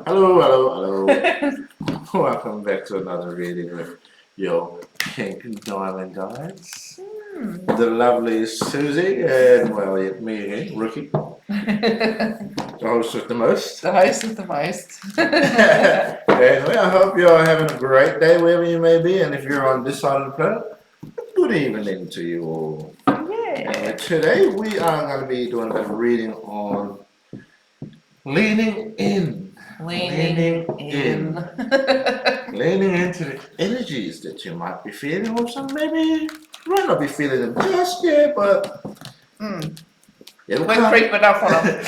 Hello. Welcome back to another reading with your pink diamond guides. The lovely Susie and, well, me again, Ricky, the host with the most. The host with the most. Anyway, I hope you're having a great day wherever you may be, and if you're on this side of the planet, good evening to you all. Yeah. Today we are going to be doing a bit of reading on leaning in. Leaning in. Leaning into the energies that you might be feeling, or some maybe you might not be feeling them just yet, but it'll We're come. creeping up on them.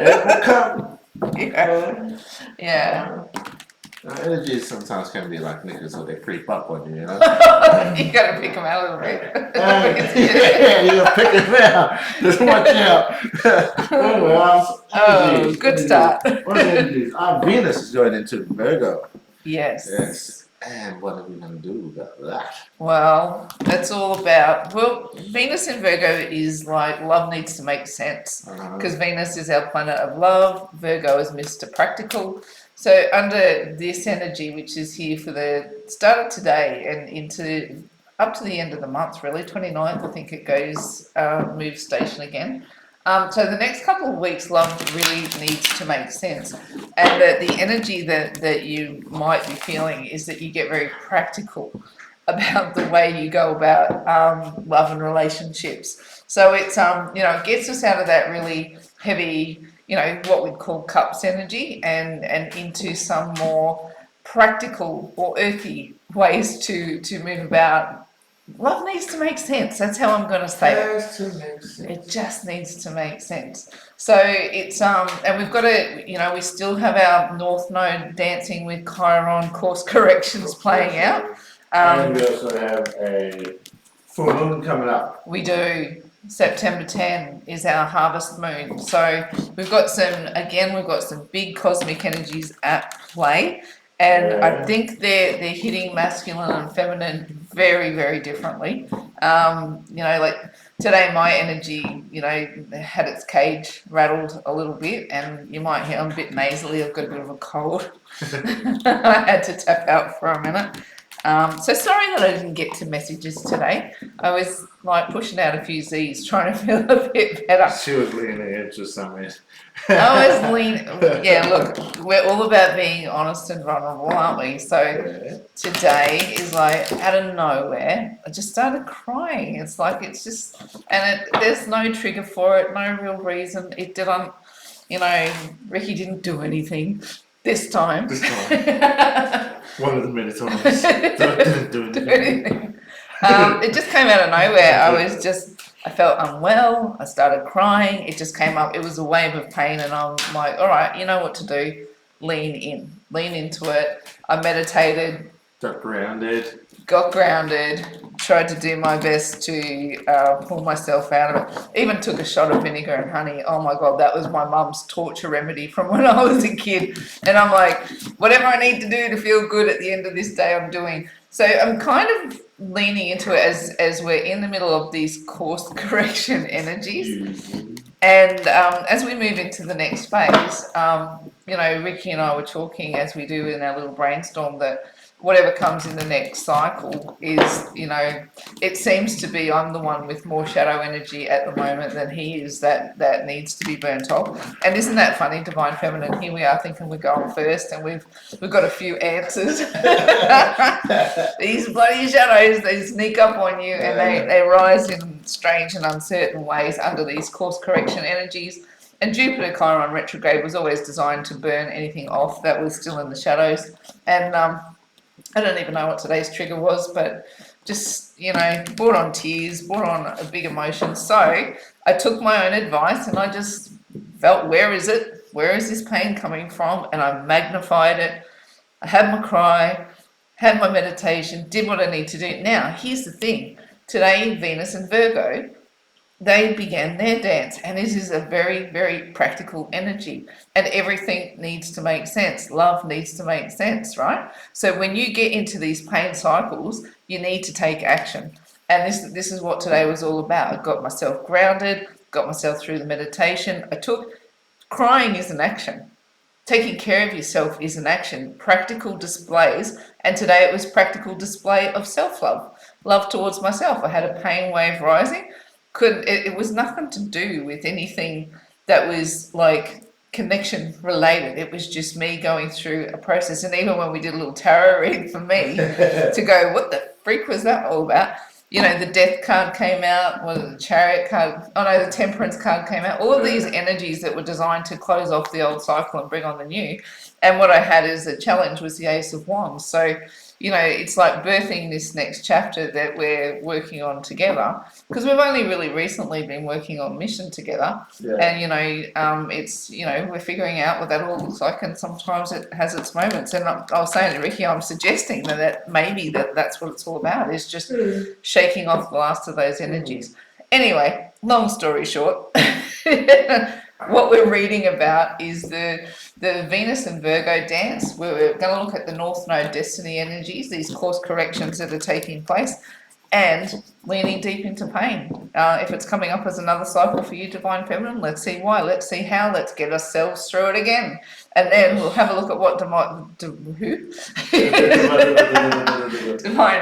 It will come. Yeah. Energies sometimes can be like knickers, so they creep up on you, you know? You gotta pick them out a little bit. Yeah, you're picking them out. Just watch out. Anyway, good start. What are energies? Our Venus is going into Virgo. Yes. And what are we going to do about that? Well, that's all about, Venus in Virgo is like love needs to make sense. Because Venus is our planet of love, Virgo is Mr. Practical. So under this energy, which is here for the start of today and into up to the end of the month, really, 29th, I think it goes, moves station again. So the next couple of weeks, love really needs to make sense. And the energy that you might be feeling is that you get very practical about the way you go about love and relationships. So it's, it gets us out of that really heavy, what we'd call cups energy and into some more practical or earthy ways to move about. Love needs to make sense. That's how I'm going to say it. It just needs to make sense. So it's and we've got to, we still have our North Node dancing with Chiron course corrections playing out. And we also have a full moon coming up. We do. September 10 is our harvest moon. So we've got some big cosmic energies at play. And I think they're hitting masculine and feminine very, very differently. Like today my energy, had its cage rattled a little bit, and you might hear I'm a bit nasally. I've got a bit of a cold. I had to tap out for a minute. So sorry that I didn't get to messages today. I was like pushing out a few Z's, trying to feel a bit better. She was leaning into something. I was leaning. Yeah, look, we're all about being honest and vulnerable, aren't we? So today is like out of nowhere, I just started crying. It's like there's no trigger for it, no real reason. It didn't, Ricky didn't do anything this time. One of the many times that I didn't do anything. It just came out of nowhere. I felt unwell. I started crying. It just came up. It was a wave of pain, and I'm like, all right, you know what to do. Lean into it. I meditated. Got grounded. Tried to do my best to pull myself out of it. Even took a shot of vinegar and honey. Oh my God, that was my mum's torture remedy from when I was a kid. And I'm like, whatever I need to do to feel good at the end of this day, I'm doing. So I'm kind of leaning into it as we're in the middle of these course correction energies. And as we move into the next phase, Ricky and I were talking, as we do in our little brainstorm, that whatever comes in the next cycle is, it seems to be I'm the one with more shadow energy at the moment than he is that needs to be burnt off. And isn't that funny, Divine Feminine? Here we are thinking we're going first, and we've got a few answers. These bloody shadows, they sneak up on you, and they rise in strange and uncertain ways under these course correction energies. And Jupiter Chiron retrograde was always designed to burn anything off that was still in the shadows. And I don't even know what today's trigger was, but just, brought on tears, brought on a big emotion. So I took my own advice and I just felt, where is it? Where is this pain coming from? And I magnified it. I had my cry, had my meditation, did what I need to do. Now, here's the thing. Today, Venus and Virgo, they began their dance, and this is a very, very practical energy, and everything needs to make sense. Love needs to make sense, right? So when you get into these pain cycles, you need to take action, and this is what today was all about. I got myself grounded, got myself through the meditation. Crying is an action. taking care of yourself is an action, practical displays, and today it was practical display of self-love, love towards myself. I had a pain wave rising. It was nothing to do with anything that was like connection related. It was just me going through a process. And even when we did a little tarot reading for me to go, what the freak was that all about? You know, the death card came out, or the chariot card, oh no, the temperance card came out, all of these energies that were designed to close off the old cycle and bring on the new. And what I had as a challenge was the Ace of Wands. So, you know, it's like birthing this next chapter that we're working on together, because we've only really recently been working on mission together. Yeah. And, you know, it's, you know, we're figuring out what that all looks like, and sometimes it has its moments. And I was saying to Ricky, I'm suggesting that maybe that's what it's all about, is just shaking off the last of those energies. Anyway, long story short, what we're reading about is the Venus and Virgo dance. We're going to look at the North Node destiny energies, these course corrections that are taking place, and leaning deep into pain. If it's coming up as another cycle for you, Divine Feminine, let's see why, let's see how, let's get ourselves through it again. And then we'll have a look at what Divine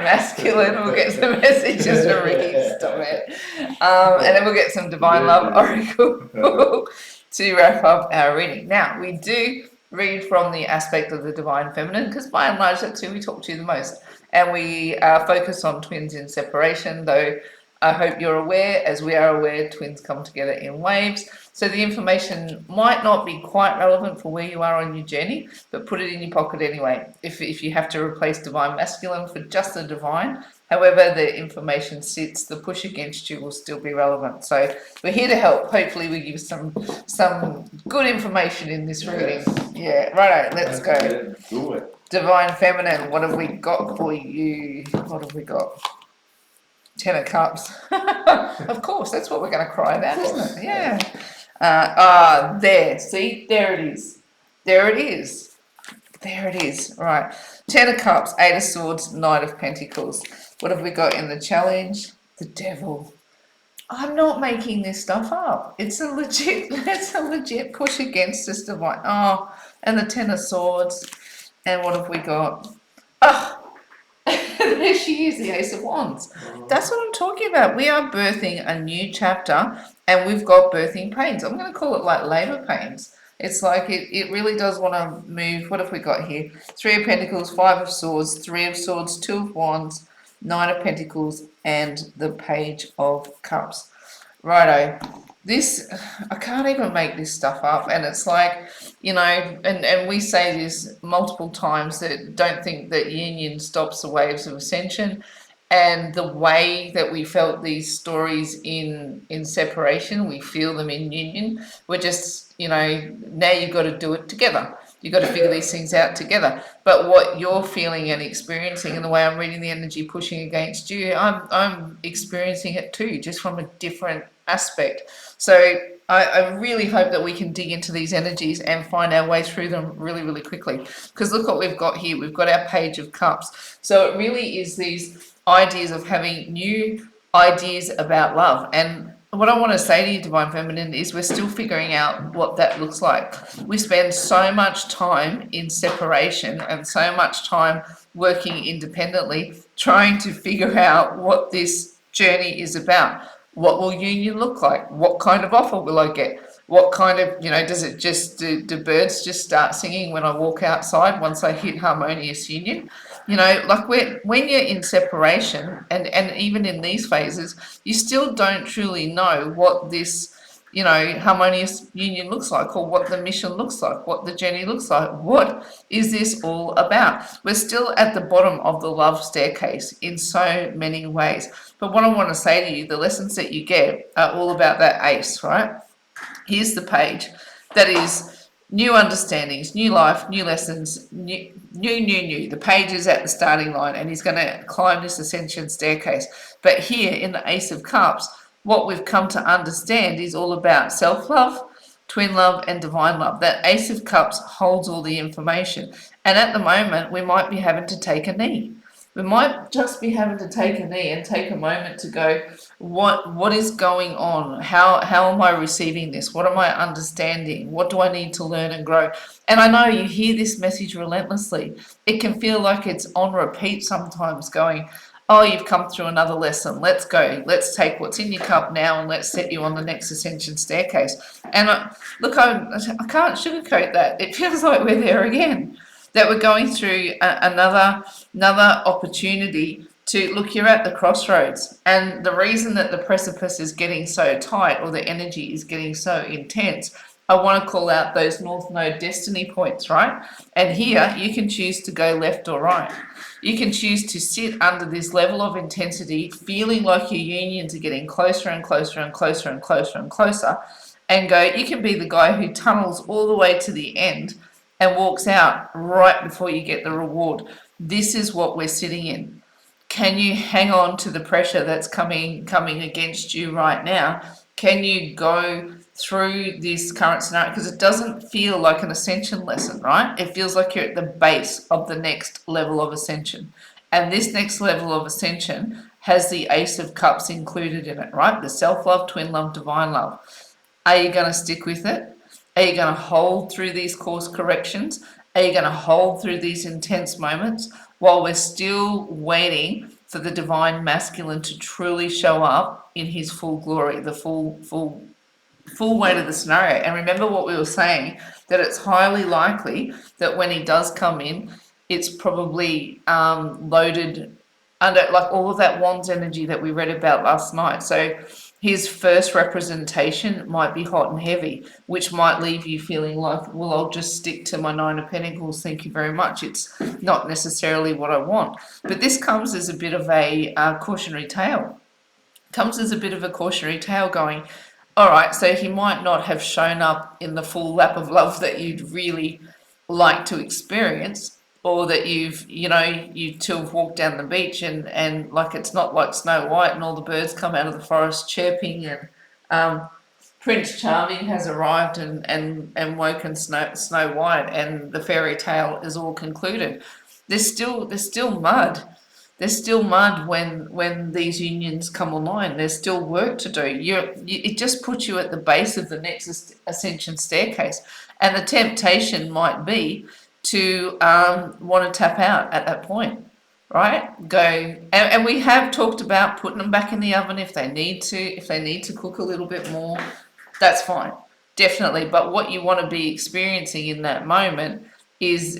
Masculine, we'll get some messages from Ricky, stop it. And then we'll get some Divine Love Oracle to wrap up our reading. Now, we do read from the aspect of the Divine Feminine, because by and large that's who we talk to the most. And we focus on twins in separation, though I hope you're aware, as we are aware, twins come together in waves. So the information might not be quite relevant for where you are on your journey, but put it in your pocket anyway. If you have to replace Divine Masculine for just the Divine, however the information sits, the push against you will still be relevant. So we're here to help. Hopefully we give some good information in this reading. Yeah, righto, let's go. Do it. Divine Feminine, what have we got for you? What have we got? 10 of Cups. Of course, that's what we're going to cry about, isn't it? Yeah. There. See? There it is. There it is. There it is. Right. 10 of Cups, 8 of Swords, Knight of Pentacles. What have we got in the challenge? The Devil. I'm not making this stuff up. It's a legit push against this divine. Oh, and the 10 of Swords. And what have we got? Oh, there she is, the Ace of Wands. That's what I'm talking about. We are birthing a new chapter, and we've got birthing pains. I'm going to call it like labor pains. It's like it really does want to move. What have we got here? 3 of Pentacles, 5 of Swords, 3 of Swords, 2 of Wands, 9 of Pentacles, and the Page of Cups. Righto. This, I can't even make this stuff up. And it's like, you know, and we say this multiple times, that don't think that union stops the waves of ascension. And the way that we felt these stories in separation, we feel them in union. We're just, you know, now you've got to do it together. You've got to figure these things out together. But what you're feeling and experiencing, and the way I'm reading the energy pushing against you, I'm experiencing it too, just from a different aspect. So I really hope that we can dig into these energies and find our way through them really, really quickly. Because look what we've got here. We've got our Page of Cups. So it really is these ideas of having new ideas about love. And what I want to say to you, Divine Feminine, is we're still figuring out what that looks like. We spend so much time in separation and so much time working independently, trying to figure out what this journey is about. What will union look like? What kind of offer will I get? What kind of, you know, does it just, do birds just start singing when I walk outside once I hit harmonious union? You know, like when you're in separation, and even in these phases, you still don't truly know what this, you know, harmonious union looks like, or what the mission looks like, what the journey looks like. What is this all about? We're still at the bottom of the love staircase in so many ways. But what I want to say to you, the lessons that you get are all about that ace, right? Here's the page. That is new understandings, new life, new lessons, new. The page is at the starting line, and he's going to climb this ascension staircase. But here in the Ace of Cups, what we've come to understand is all about self-love, twin love, and divine love. That Ace of Cups holds all the information. And at the moment, we might be having to take a knee. We might just be having to take a knee and take a moment to go, what is going on? How am I receiving this? What am I understanding? What do I need to learn and grow? And I know you hear this message relentlessly. It can feel like it's on repeat sometimes, going, oh, you've come through another lesson. Let's go. Let's take what's in your cup now and let's set you on the next ascension staircase. And look, I can't sugarcoat that. It feels like we're there again, that we're going through another opportunity to look. You're at the crossroads, and the reason that the precipice is getting so tight, or the energy is getting so intense, I want to call out those North Node destiny points, right? And here you can choose to go left or right. You can choose to sit under this level of intensity, feeling like your unions are getting closer and closer and closer and closer and closer, and go. You can be the guy who tunnels all the way to the end and walks out right before you get the reward. This is what we're sitting in. Can you hang on to the pressure that's coming against you right now? Can you go through this current scenario? Because it doesn't feel like an ascension lesson, right? It feels like you're at the base of the next level of ascension. And this next level of ascension has the Ace of Cups included in it, right? The self-love, twin love, divine love. Are you going to stick with it? Are you going to hold through these course corrections? Are you going to hold through these intense moments while we're still waiting for the divine masculine to truly show up in his full glory, the full weight of the scenario? And remember what we were saying, that it's highly likely that when he does come in, it's probably loaded under like all of that wands energy that we read about last night. So his first representation might be hot and heavy, which might leave you feeling like, well, I'll just stick to my Nine of Pentacles, thank you very much. It's not necessarily what I want. But this comes as a bit of a cautionary tale. Comes as a bit of a cautionary tale going, all right, so he might not have shown up in the full lap of love that you'd really like to experience, or that you two have walked down the beach and like it's not like Snow White and all the birds come out of the forest chirping and Prince Charming has arrived and woken Snow White and the fairy tale is all concluded. There's still mud. There's still mud when these unions come online. There's still work to do. It just puts you at the base of the next ascension staircase, and the temptation might be to want to tap out at that point, right? Go, and we have talked about putting them back in the oven if they need to cook a little bit more. That's fine, definitely. But what you want to be experiencing in that moment is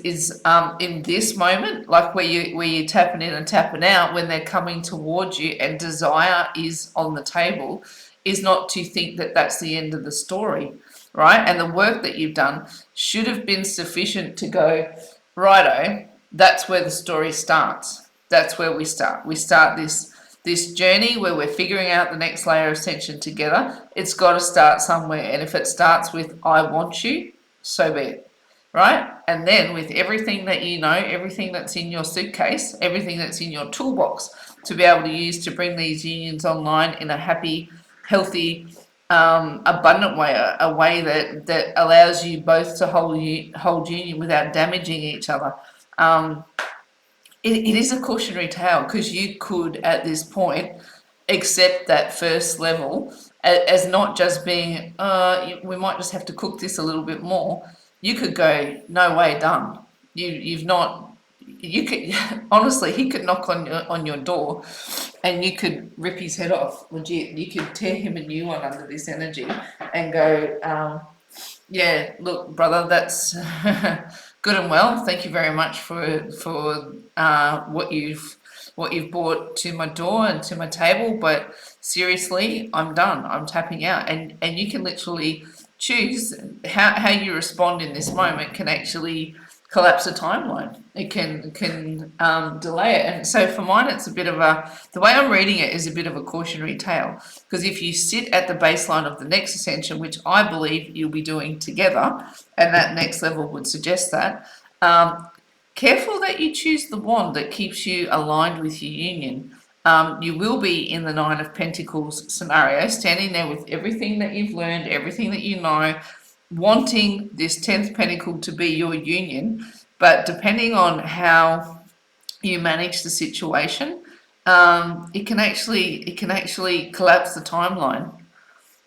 in this moment, like where you're tapping in and tapping out when they're coming towards you and desire is on the table, is not to think that that's the end of the story, right? And the work that you've done should have been sufficient to go, righto, that's where the story starts. That's where we start. We start this journey where we're figuring out the next layer of ascension together. It's got to start somewhere. And if it starts with, I want you, so be it, right? And then with everything that you know, everything that's in your suitcase, everything that's in your toolbox to be able to use to bring these unions online in a happy, healthy, abundant way, a way that allows you both to hold union without damaging each other. It is a cautionary tale, because you could at this point accept that first level as not just being we might just have to cook this a little bit more. You could go, no way, done. You could honestly, he could knock on your door and you could rip his head off, legit. You could tear him a new one under this energy and go, yeah, look, brother, that's good and well. Thank you very much for what you've brought to my door and to my table, but seriously, I'm done. I'm tapping out. And you can literally choose how you respond in this moment can actually collapse a timeline. It can delay it. And so for mine, it's a bit of the way I'm reading it is a bit of a cautionary tale, because if you sit at the baseline of the next ascension, which I believe you'll be doing together, and that next level would suggest that, careful that you choose the wand that keeps you aligned with your union. You will be in the Nine of Pentacles scenario, standing there with everything that you've learned, everything that you know, wanting this 10th pentacle to be your union. But depending on how you manage the situation, it can actually collapse the timeline.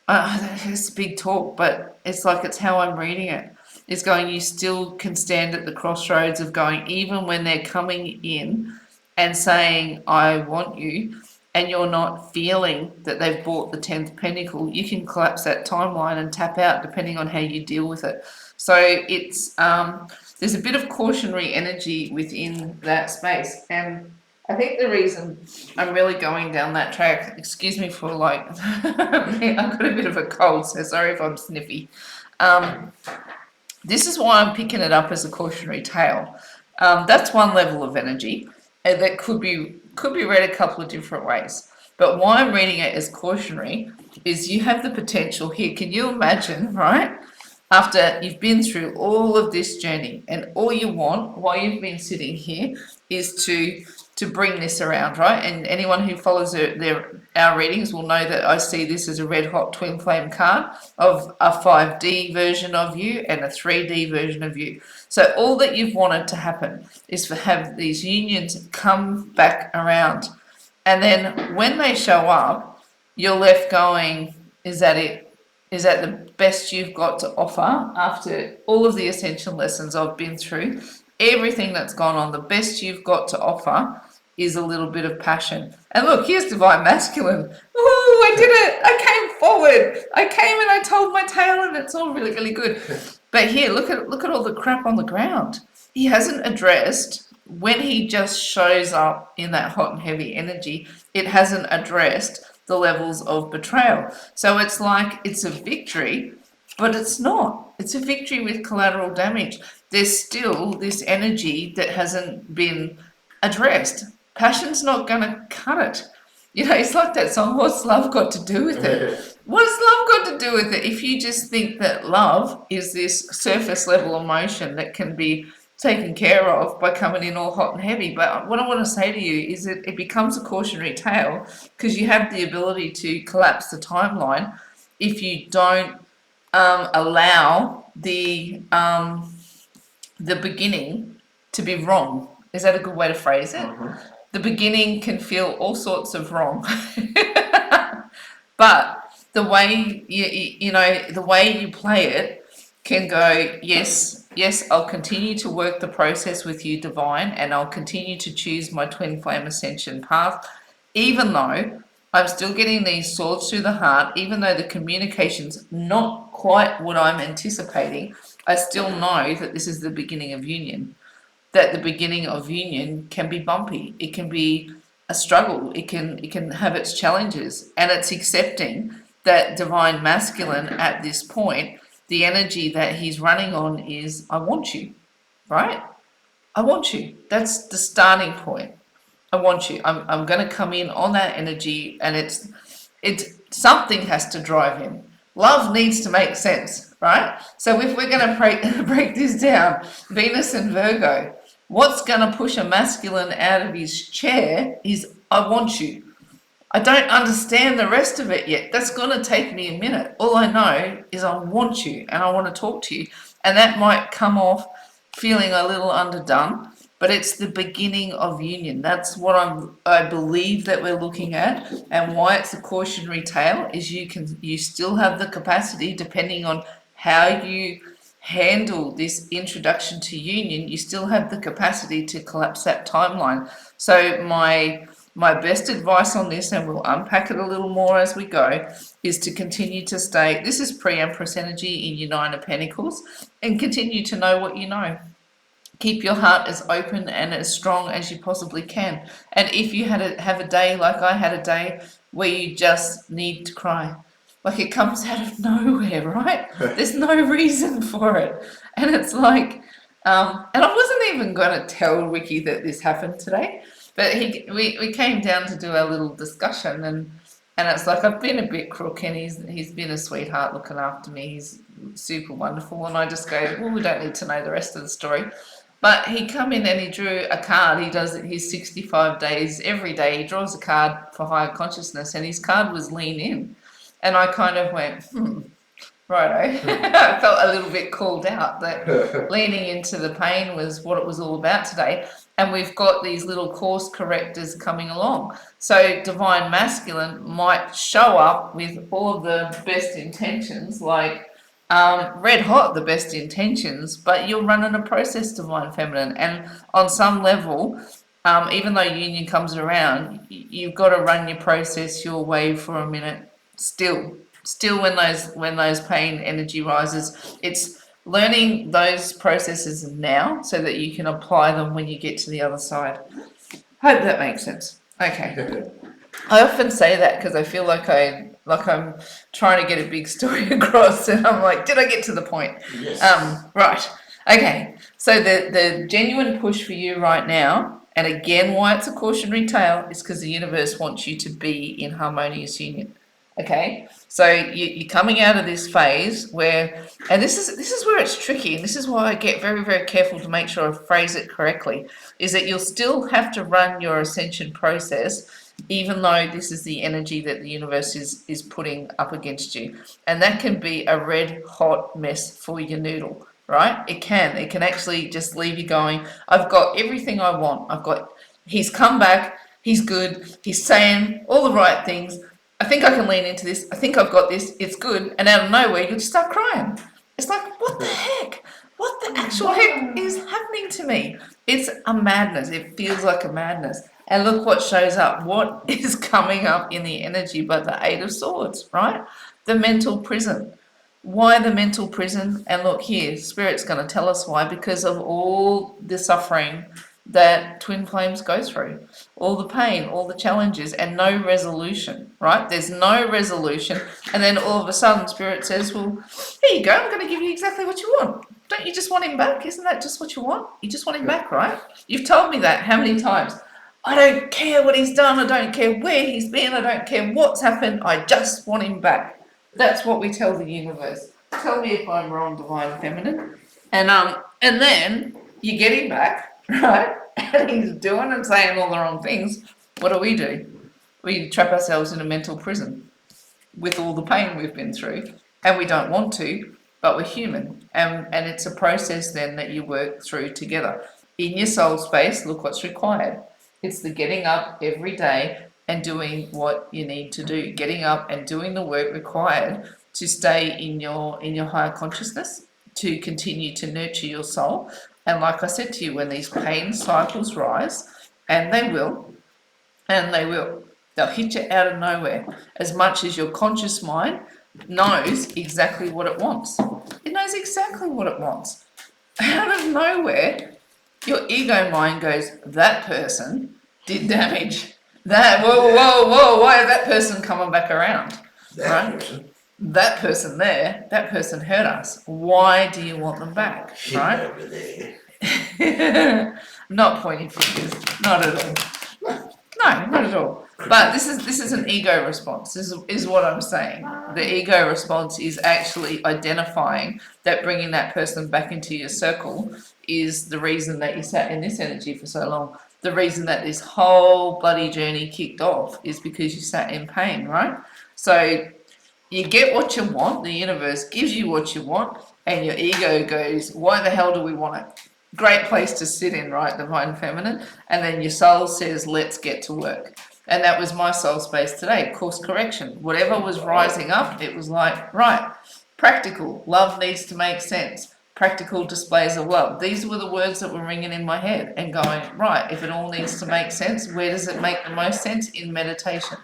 It's big talk, but it's how I'm reading it. It's going, you still can stand at the crossroads of going, even when they're coming in and saying, I want you, and you're not feeling that they've bought the 10th pentacle, you can collapse that timeline and tap out depending on how you deal with it. So there's a bit of cautionary energy within that space. And I think the reason I'm really going down that track, excuse me for I've got a bit of a cold, so sorry if I'm sniffy. This is why I'm picking it up as a cautionary tale. That's one level of energy that could be read a couple of different ways. But why I'm reading it as cautionary is you have the potential here. Can you imagine, right? After you've been through all of this journey, and all you want while you've been sitting here is to bring this around, right? And anyone who follows our readings will know that I see this as a red hot twin flame card of a 5D version of you and a 3D version of you. So all that you've wanted to happen is to have these unions come back around. And then when they show up, you're left going, is that it? Is that the best you've got to offer after all of the ascension lessons I've been through? Everything that's gone on, the best you've got to offer is a little bit of passion. And look, here's divine masculine. Ooh, I did it. I came forward. I came and I told my tale, and it's all really, really good. But here, look at all the crap on the ground. He hasn't addressed, when he just shows up in that hot and heavy energy, it hasn't addressed the levels of betrayal. So it's like it's a victory, but it's not. It's a victory with collateral damage. There's still this energy that hasn't been addressed. Passion's not going to cut it. It's like that song, what's love got to do with it? What has love got to do with it? If you just think that love is this surface level emotion that can be taken care of by coming in all hot and heavy. But what I want to say to you is that it becomes a cautionary tale because you have the ability to collapse the timeline if you don't allow the beginning to be wrong. Is that a good way to phrase it? Mm-hmm. The beginning can feel all sorts of wrong. But the way the way you play it can go, yes, I'll continue to work the process with you, divine, and I'll continue to choose my twin flame ascension path, even though I'm still getting these swords through the heart, even though the communication's not quite what I'm anticipating. I still know that this is the beginning of union, that the beginning of union can be bumpy. It can be a struggle. It can have its challenges, and it's accepting that divine masculine at this point, the energy that he's running on is, I want you, right? I want you. That's the starting point. I want you. I'm going to come in on that energy, and it's something has to drive him. Love needs to make sense, right? So if we're going to break this down, Venus and Virgo, what's going to push a masculine out of his chair is, I want you. I don't understand the rest of it yet. That's going to take me a minute. All I know is I want you and I want to talk to you. And that might come off feeling a little underdone, but it's the beginning of union. That's what I believe that we're looking at, and why it's a cautionary tale is you still have the capacity, depending on how you handle this introduction to union, you still have the capacity to collapse that timeline. So my best advice on this, and we'll unpack it a little more as we go, is to continue to stay, this is pre-Empress energy in your Nine of Pentacles, and continue to know what you know. Keep your heart as open and as strong as you possibly can. And if you have a day like I had a day where you just need to cry, like it comes out of nowhere, right? There's no reason for it. And it's like, and I wasn't even going to tell Ricky that this happened today, but we came down to do our little discussion, and it's like, I've been a bit crook, and he's been a sweetheart looking after me. He's super wonderful. And I just go, well, we don't need to know the rest of the story. But he come in and he drew a card. He does his 65 days every day. He draws a card for higher consciousness, and his card was lean in. And I kind of went, Righto. I felt a little bit called out that leaning into the pain was what it was all about today. And we've got these little course correctors coming along. So divine masculine might show up with all of the best intentions, like red hot the best intentions, but you're running a process, divine feminine. And on some level, even though union comes around, you've got to run your process your way for a minute still when those pain energy rises. It's learning those processes now so that you can apply them when you get to the other side. Hope that makes sense. Okay. I often say that because I feel like I'm trying to get a big story across, and I'm like, did I get to the point? Yes. Right. Okay. So the genuine push for you right now, and again, why it's a cautionary tale, is because the universe wants you to be in harmonious union. Okay, so you're coming out of this phase where, and this is where it's tricky, and this is why I get very, very careful to make sure I phrase it correctly, is that you'll still have to run your ascension process, even though this is the energy that the universe is putting up against you. And that can be a red hot mess for your noodle, right? It can actually just leave you going, I've got everything I want. He's come back, he's good, he's saying all the right things. I think I can lean into this. I think I've got this. It's good. And out of nowhere, you just start crying. It's like, what the heck? What the actual heck is happening to me? It's a madness. It feels like a madness. And look what shows up. What is coming up in the energy but the Eight of Swords, right? The mental prison. Why the mental prison? And look here, Spirit's going to tell us why. Because of all the suffering that twin flames go through, all the pain, all the challenges, and no resolution, right? There's no resolution, and then all of a sudden Spirit says, well, here you go, I'm going to give you exactly what you want. Don't you just want him back? Isn't that just what you want? You just want him back, right? You've told me that how many times? I don't care what he's done, I don't care where he's been, I don't care what's happened, I just want him back. That's what we tell the universe. Tell me if I'm wrong, divine feminine. And then you get him back, right? And he's doing and saying all the wrong things. What do? We trap ourselves in a mental prison with all the pain we've been through, and we don't want to, but we're human. And it's a process then that you work through together. In your soul space, look what's required. It's the getting up every day and doing what you need to do. Getting up and doing the work required to stay in your higher consciousness, to continue to nurture your soul. And like I said to you, when these pain cycles rise, and they will, they'll hit you out of nowhere, as much as your conscious mind knows exactly what it wants. It knows exactly what it wants. Out of nowhere, your ego mind goes, that person did damage. Whoa, why is that person coming back around? That person there, that person hurt us. Why do you want them back? Right? Over there. Not pointing fingers, not at all. No, not at all. But this is an ego response. This is what I'm saying. The ego response is actually identifying that bringing that person back into your circle is the reason that you sat in this energy for so long. The reason that this whole bloody journey kicked off is because you sat in pain, right? So you get what you want, the universe gives you what you want, and your ego goes, why the hell do we want it? Great place to sit in, right, divine feminine? And then your soul says, let's get to work. And that was my soul space today, course correction. Whatever was rising up, it was like, right, practical, love needs to make sense. Practical displays of love. These were the words that were ringing in my head and going, right, if it all needs to make sense, where does it make the most sense? In meditation.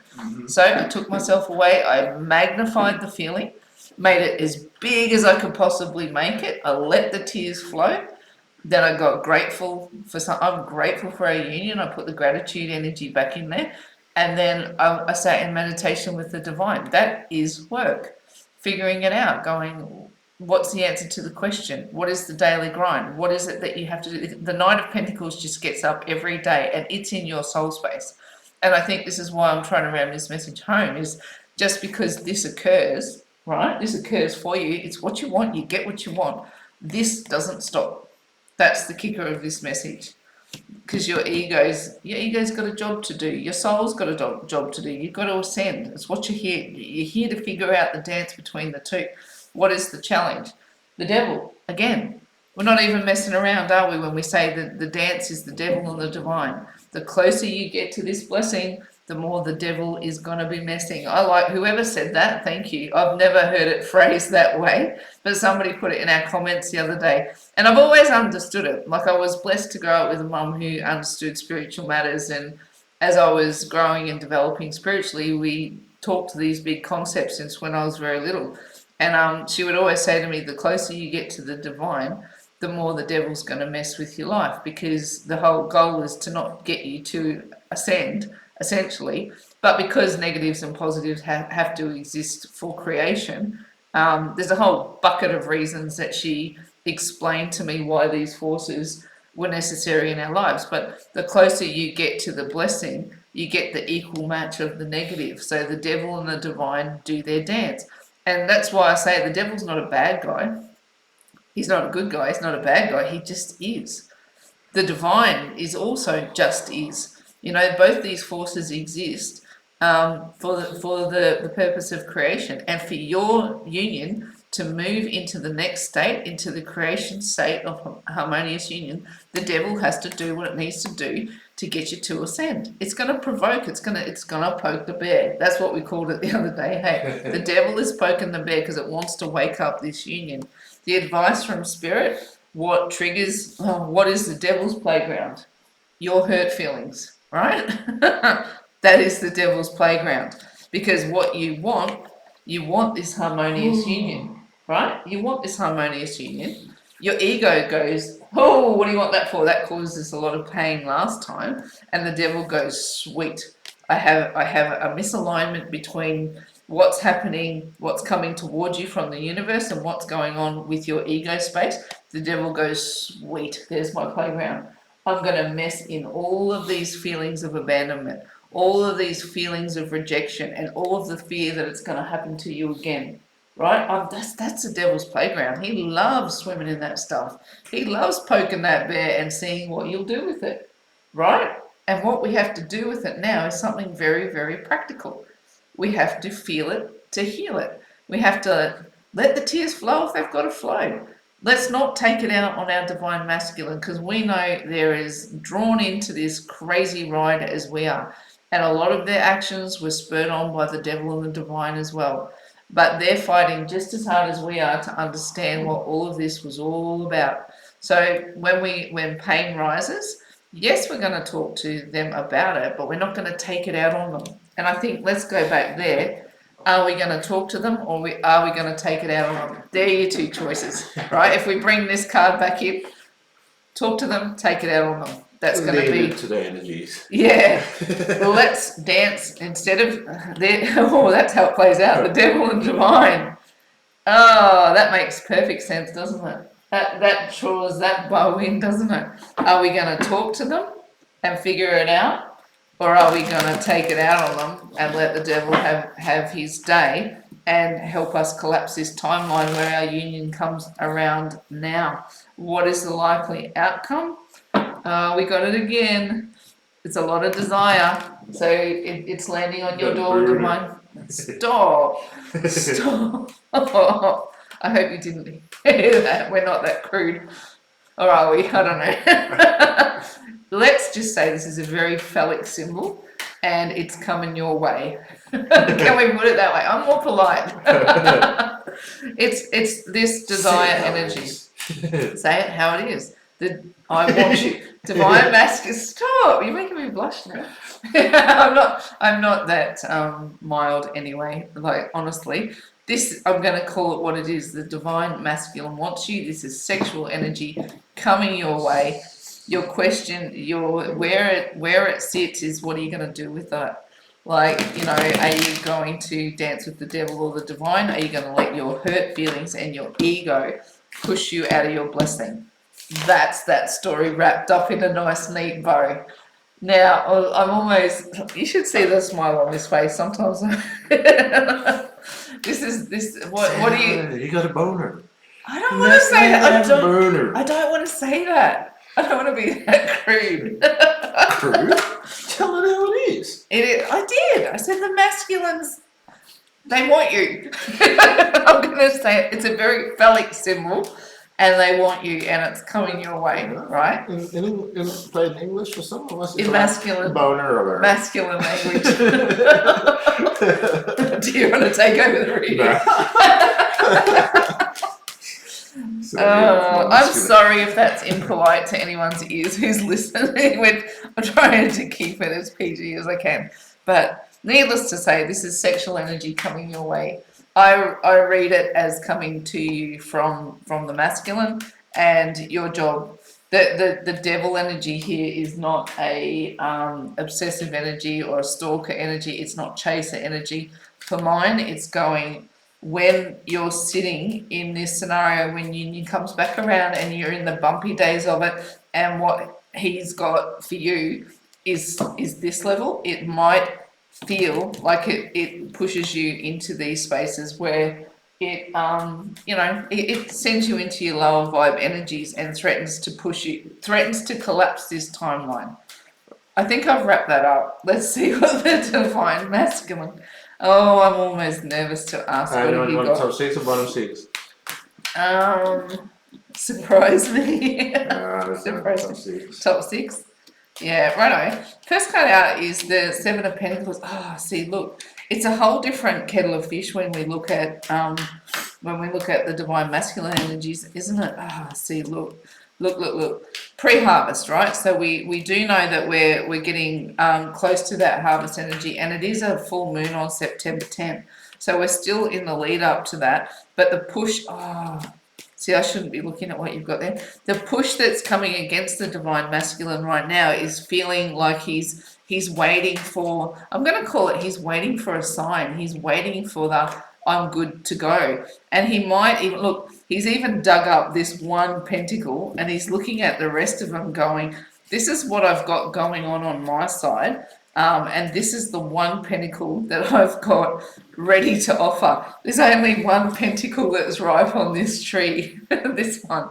So I took myself away, I magnified the feeling, made it as big as I could possibly make it. I let the tears flow. Then I got grateful I'm grateful for our union. I put the gratitude energy back in there. And then I sat in meditation with the divine. That is work. Figuring it out, going, what's the answer to the question? What is the daily grind? What is it that you have to do? The Knight of Pentacles just gets up every day and it's in your soul space. And I think this is why I'm trying to ram this message home, is just because this occurs, right? This occurs for you. It's what you want. You get what you want. This doesn't stop. That's the kicker of this message. Because your ego's got a job to do. Your soul's got a job to do. You've got to ascend. It's what you're here. You're here to figure out the dance between the two. What is the challenge? The devil. Again, we're not even messing around, are we, when we say that the dance is the devil and the divine? The closer you get to this blessing, the more the devil is going to be messing. I like whoever said that. Thank you. I've never heard it phrased that way, but somebody put it in our comments the other day. And I've always understood it. Like, I was blessed to grow up with a mum who understood spiritual matters. And as I was growing and developing spiritually, we talked to these big concepts since when I was very little. And she would always say to me, the closer you get to the divine, the more the devil's going to mess with your life, because the whole goal is to not get you to ascend, essentially. But because negatives and positives have to exist for creation, there's a whole bucket of reasons that she explained to me why these forces were necessary in our lives. But the closer you get to the blessing, you get the equal match of the negative. So the devil and the divine do their dance. And that's why I say the devil's not a bad guy. He's not a good guy. He's not a bad guy. He just is. The divine is also just is. You know, both these forces exist for the purpose of creation, and for your union to move into the next state, into the creation state of harmonious union. The devil has to do what it needs to do to get you to ascend. It's going to provoke. It's going to poke the bear. That's what we called it the other day. Hey, the devil is poking the bear because it wants to wake up this union. The advice from spirit, what triggers, what is the devil's playground? Your hurt feelings, right? That is the devil's playground, because what you want this harmonious union, right? You want this harmonious union. Your ego goes, oh, what do you want that for? That caused us a lot of pain last time. And the devil goes, sweet. I have a misalignment between what's happening, what's coming towards you from the universe, and what's going on with your ego space. The devil goes, sweet, there's my playground. I'm going to mess in all of these feelings of abandonment, all of these feelings of rejection, and all of the fear that it's going to happen to you again. Right? That's the devil's playground. He loves swimming in that stuff. He loves poking that bear and seeing what you'll do with it. Right? And what we have to do with it now is something very, very practical. We have to feel it to heal it. We have to let the tears flow if they've got to flow. Let's not take it out on our divine masculine, because we know they're as drawn into this crazy ride as we are. And a lot of their actions were spurred on by the devil and the divine as well. But they're fighting just as hard as we are to understand what all of this was all about. So when pain rises, yes, we're going to talk to them about it, but we're not going to take it out on them. And I think let's go back there. Are we going to talk to them, or are we going to take it out on them? They're your two choices, right? If we bring this card back in, talk to them, take it out on them. That's going to be to the energies. Yeah. Well, let's dance instead of that's how it plays out. The devil and divine. Oh, that makes perfect sense, doesn't it? That draws that bow in, doesn't it? Are we going to talk to them and figure it out? Or are we going to take it out on them and let the devil have his day and help us collapse this timeline where our union comes around now? What is the likely outcome? We got it again. It's a lot of desire. So it's landing on your door to mine. Stop. I hope you didn't hear that. We're not that crude. Or are we? I don't know. Let's just say this is a very phallic symbol and it's coming your way. Can we put it that way? I'm more polite. It's this desire energy. Say it how it is. I want you. Divine masculine. Stop! You're making me blush now. I'm not that mild anyway. Like, honestly, this, I'm going to call it what it is. The divine masculine wants you. This is sexual energy coming your way. Your question, where it sits is, what are you going to do with that? Like, you know, are you going to dance with the devil or the divine? Are you going to let your hurt feelings and your ego push you out of your blessing? That's that story wrapped up in a nice, neat bow. Now, I'm almost, you should see the smile on his face sometimes. What do you... You got a boner. I don't want to say that. Boner. I don't want to say that. I don't want to be that crude. Crude? Tell it how it is. I did. I said the masculines They want you. I'm going to say it. It's a very phallic symbol, and they want you, and it's coming your way, right? In plain English for some of us, it's In masculine, boner or masculine language. Do you want to take over the reading? I'm sorry if that's impolite to anyone's ears who's listening. I'm trying to keep it as PG as I can. But needless to say, this is sexual energy coming your way. I read it as coming to you from the masculine, and your job. The devil energy here is not a obsessive energy or a stalker energy. It's not chaser energy. For mine, it's going when you're sitting in this scenario, when Union comes back around and you're in the bumpy days of it, and what he's got for you is this level. It might feel like it pushes you into these spaces where it sends you into your lower vibe energies and threatens to collapse this timeline. I think I've wrapped that up. Let's see what the divine masculine. Oh, I'm almost nervous to ask what have you got. Top 6 or bottom 6? Surprise me. Surprise top 6. Top 6. Yeah, righto. First card out is the Seven of Pentacles. Oh, see, look, it's a whole different kettle of fish when we look at the divine masculine energies, isn't it? Ah, see, look. Pre-harvest, right? So we do know that we're getting close to that harvest energy, and it is a full moon on September 10th. So we're still in the lead up to that. But the push, see, I shouldn't be looking at what you've got there. The push that's coming against the divine masculine right now is feeling like he's waiting for, I'm going to call it, he's waiting for a sign. He's waiting for the I'm good to go. And he might even, look, he's even dug up this one pentacle and he's looking at the rest of them going, this is what I've got going on my side. And this is the one pentacle that I've got ready to offer. There's only one pentacle that's ripe on this tree, this one.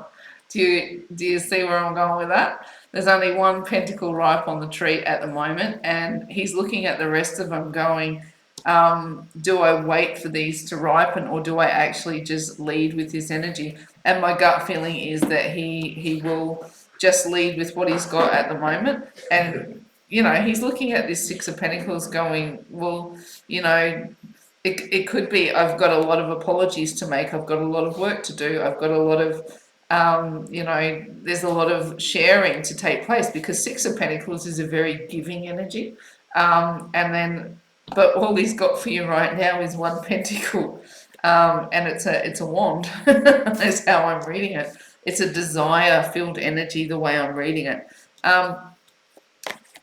Do you see where I'm going with that? There's only one pentacle ripe on the tree at the moment, and he's looking at the rest of them going, do I wait for these to ripen, or do I actually just lead with this energy? And my gut feeling is that he will just lead with what he's got at the moment. And he's looking at this Six of Pentacles going, well, it could be I've got a lot of apologies to make, I've got a lot of work to do, I've got a lot of there's a lot of sharing to take place, because Six of Pentacles is a very giving energy, but all he's got for you right now is one pentacle, and it's a wand. That's how I'm reading it. It's a desire-filled energy, the way I'm reading it.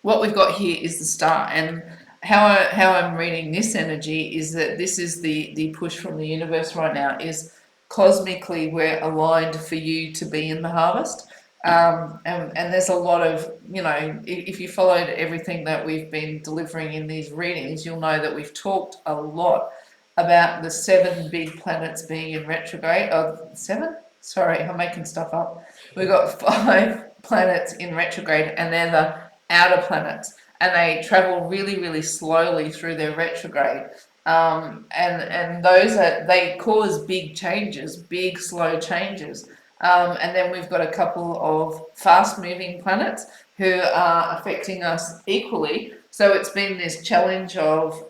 What we've got here is the Star, and how I'm reading this energy is that this is the push from the universe right now, is cosmically we're aligned for you to be in the harvest. And there's a lot of, if you followed everything that we've been delivering in these readings, you'll know that we've talked a lot about the 7 big planets being in retrograde. 7? Sorry, I'm making stuff up. We've got 5 planets in retrograde, and they're the outer planets, and they travel really, really slowly through their retrograde. And those they cause big changes, big slow changes. And then we've got a couple of fast-moving planets who are affecting us equally. So it's been this challenge of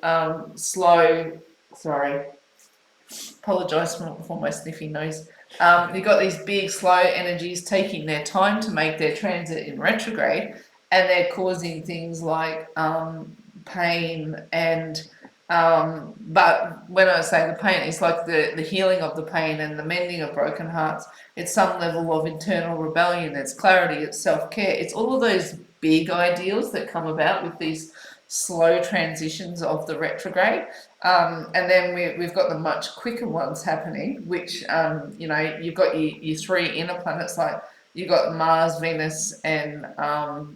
apologise for my sniffy nose. You've got these big, slow energies taking their time to make their transit in retrograde, and they're causing things like pain and but when I say the pain, it's like the healing of the pain and the mending of broken hearts. It's some level of internal rebellion, it's clarity, it's self-care, it's all of those big ideals that come about with these slow transitions of the retrograde. And then we've got the much quicker ones happening, which you've got your 3 inner planets, like you've got Mars, Venus, and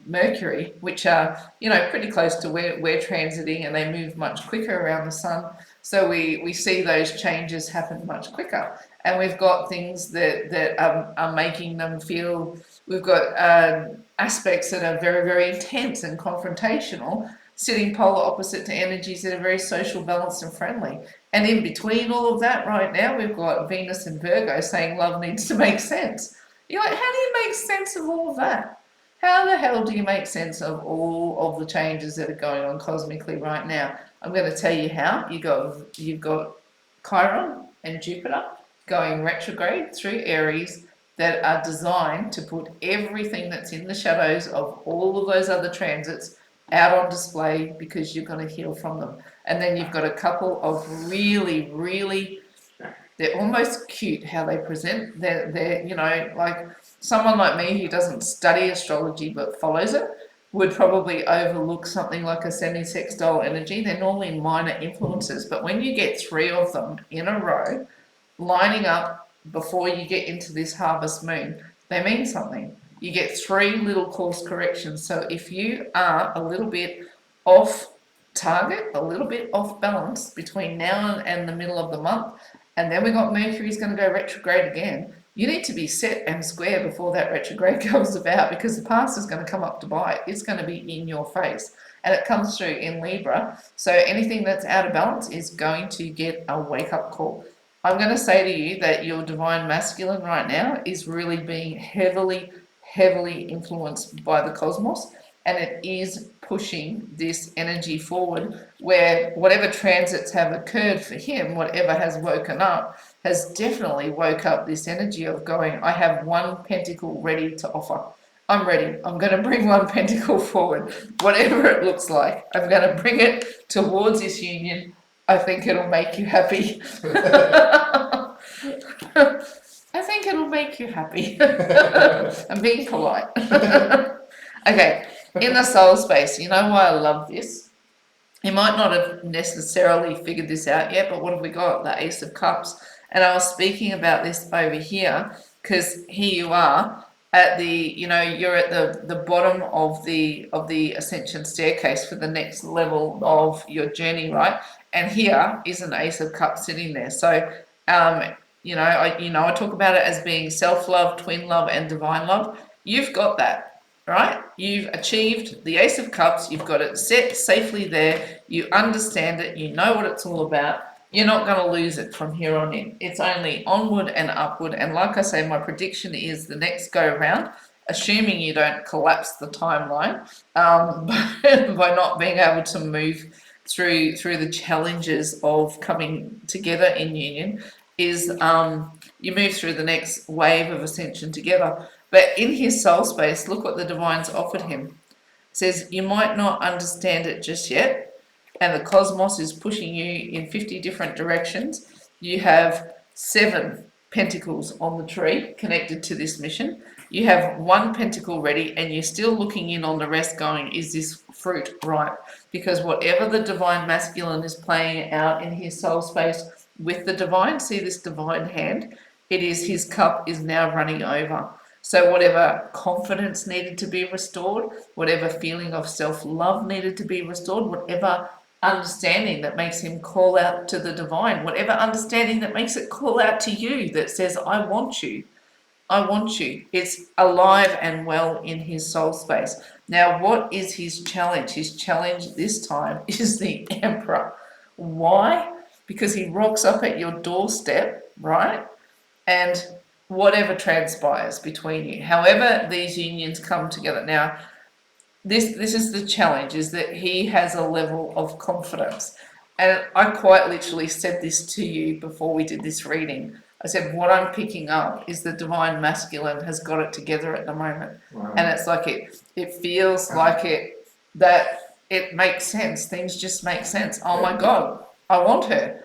Mercury, which are, pretty close to where we're transiting, and they move much quicker around the sun. So we see those changes happen much quicker. And we've got things that are making them feel, we've got aspects that are very, very intense and confrontational. sitting polar opposite to energies that are very social, balanced, and friendly. And in between all of that, right now, we've got Venus and Virgo saying love needs to make sense. You're like, how do you make sense of all of that? How the hell do you make sense of all of the changes that are going on cosmically right now? I'm going to tell you how. You've got Chiron and Jupiter going retrograde through Aries that are designed to put everything that's in the shadows of all of those other transits out on display because you're going to heal from them. And then you've got a couple of really, they're almost cute how they present. They're like someone like me who doesn't study astrology but follows it would probably overlook something like a semi-sextile energy. They're normally minor influences, but when you get 3 of them in a row lining up before you get into this harvest moon, they mean something. You get 3 little course corrections. So if you are a little bit off target, a little bit off balance between now and the middle of the month, and then we got Mercury's going to go retrograde again, you need to be set and square before that retrograde goes about, because the past is going to come up to bite. It's going to be in your face, and it comes through in Libra. So anything that's out of balance is going to get a wake-up call. I'm going to say to you that your divine masculine right now is really being heavily influenced by the cosmos, and it is pushing this energy forward where whatever transits have occurred for him, whatever has woken up, has definitely woke up this energy of going, I have 1 pentacle ready to offer. I'm ready. I'm going to bring 1 pentacle forward, whatever it looks like. I'm going to bring it towards this union. I think it'll make you happy. I think it'll make you happy. I'm being polite. Okay, in the soul space, you know why I love this? You might not have necessarily figured this out yet, but what have we got? The Ace of Cups. And I was speaking about this over here because here you are at the, you're at the bottom of the ascension staircase for the next level of your journey, right? And here is an Ace of Cups sitting there. So, I talk about it as being self-love, twin love, and divine love. You've got that, right? You've achieved the Ace of Cups. You've got it set safely there. You understand it. You know what it's all about. You're not going to lose it from here on in. It's only onward and upward. And like I say, my prediction is the next go round, assuming you don't collapse the timeline by not being able to move through the challenges of coming together in union, is you move through the next wave of ascension together. But in his soul space, look what the divine's offered him. It says, you might not understand it just yet, and the cosmos is pushing you in 50 different directions. You have 7 pentacles on the tree connected to this mission. You have 1 pentacle ready, and you're still looking in on the rest going, is this fruit right? Because whatever the divine masculine is playing out in his soul space with the divine, see this divine hand, it is his cup is now running over. So whatever confidence needed to be restored, whatever feeling of self-love needed to be restored, whatever understanding that makes him call out to the divine, whatever understanding that makes it call out to you, that says, I want you, it's alive and well in his soul space. Now, what is his challenge? His challenge this time is the Emperor. Why? Because he rocks up at your doorstep, right? And whatever transpires between you, however these unions come together. Now, this is the challenge, is that he has a level of confidence. And I quite literally said this to you before we did this reading. I said, what I'm picking up is the divine masculine has got it together at the moment. Wow. And it's like it feels like it makes sense. Things just make sense. Oh my God, I want her.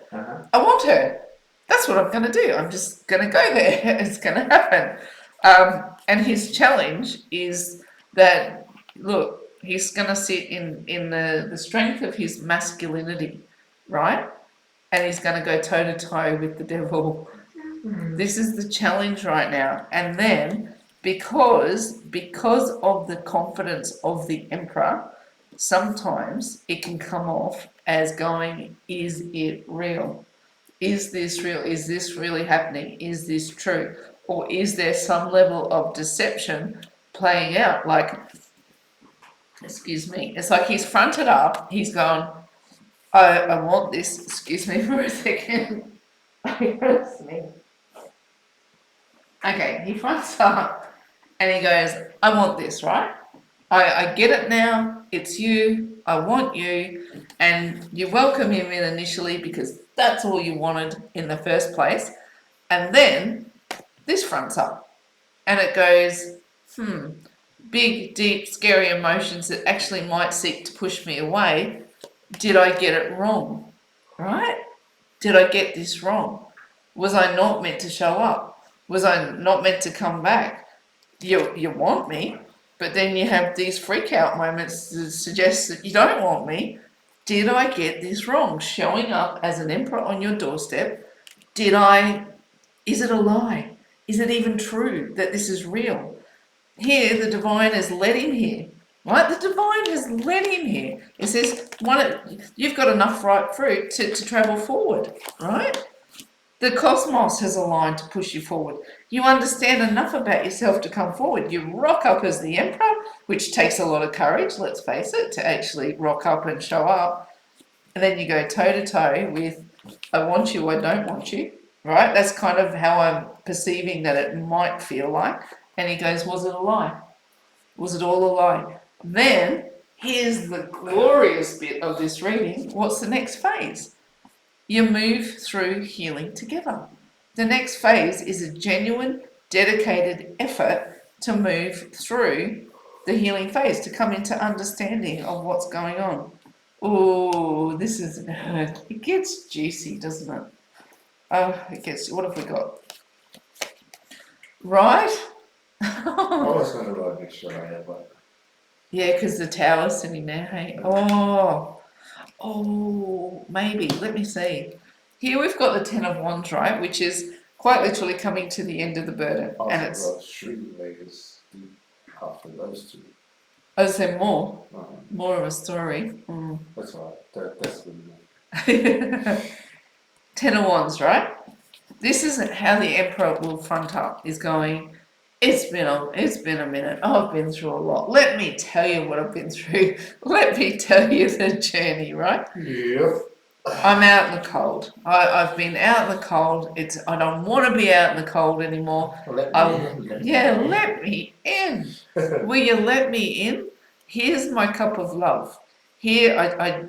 I want her. That's what I'm going to do. I'm just going to go there. It's going to happen. And his challenge is that, look, he's going to sit in the strength of his masculinity, right? And he's going to go toe-to-toe with the devil. This is the challenge right now. And then, because of the confidence of the Emperor, sometimes it can come off as going, is it real? Is this real? Is this really happening? Is this true? Or is there some level of deception playing out? Like, excuse me, it's like he's fronted up, he's gone, I want this, excuse me for a second. Okay, he fronts up and he goes, I want this, right? I get it now, it's you, I want you, and you welcome him in initially because that's all you wanted in the first place. And then this fronts up and it goes, big, deep, scary emotions that actually might seek to push me away. Did I get it wrong? Right? Did I get this wrong? Was I not meant to show up? Was I not meant to come back? You want me, but then you have these freak out moments that suggest that you don't want me. Did I get this wrong? Showing up as an emperor on your doorstep, is it a lie? Is it even true that this is real? Here, the divine has led him here, right? The divine has led him here. It says, you've got enough ripe fruit to travel forward, right? The cosmos has aligned to push you forward. You understand enough about yourself to come forward. You rock up as the emperor, which takes a lot of courage, let's face it, to actually rock up and show up. And then you go toe to toe with, I want you, I don't want you, right? That's kind of how I'm perceiving that it might feel like. And he goes, was it a lie? Was it all a lie? Then, here's the glorious bit of this reading. What's the next phase? You move through healing together. The next phase is a genuine, dedicated effort to move through the healing phase, to come into understanding of what's going on. Oh, this is, it gets juicy, doesn't it? Oh, it gets, what have we got? Right? I was going to write next year, but Yeah, because the tower's sitting there, hey? Oh, maybe. Let me see. Here we've got the Ten of Wands, right? Which is quite literally coming to the end of the burden. And it's three layers deep after those two. Oh, is there more? More of a story. That's right. That's the Ten of Wands, right? This isn't how the Emperor will front up. Is going, it's been a minute. I've been through a lot. Let me tell you what I've been through. Let me tell you the journey, right? Yep. I'm out in the cold. I've been out in the cold. I don't want to be out in the cold anymore. Let me in. Will you let me in? Here's my cup of love. Here,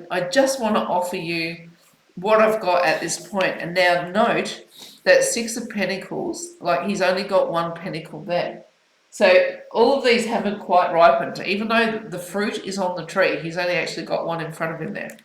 I just want to offer you what I've got at this point. And now note that Six of Pentacles, like he's only got one pentacle there. So all of these haven't quite ripened. Even though the fruit is on the tree, he's only actually got one in front of him there.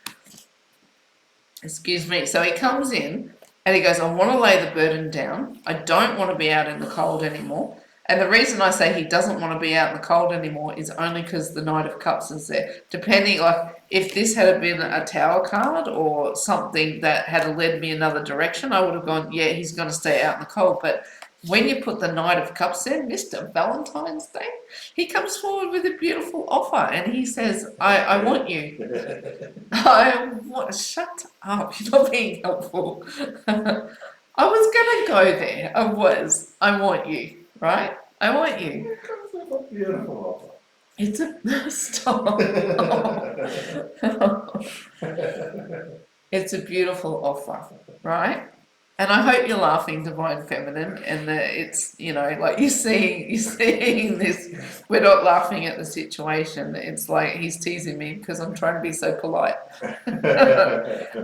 Excuse me. So he comes in and he goes, I want to lay the burden down. I don't want to be out in the cold anymore. And the reason I say he doesn't want to be out in the cold anymore is only because the Knight of Cups is there. Depending, like, if this had been a Tower card or something that had led me another direction, I would have gone, yeah, he's going to stay out in the cold. But when you put the Knight of Cups in, Mr. Valentine's Day, he comes forward with a beautiful offer and he says, I want you. Shut up, you're not being helpful. I was going to go there. I want you, right? I want you. Beautiful offer. It's a stop. It's a beautiful offer, right? And I hope you're laughing, Divine Feminine, and that it's, like you're seeing this. We're not laughing at the situation. It's like he's teasing me because I'm trying to be so polite. But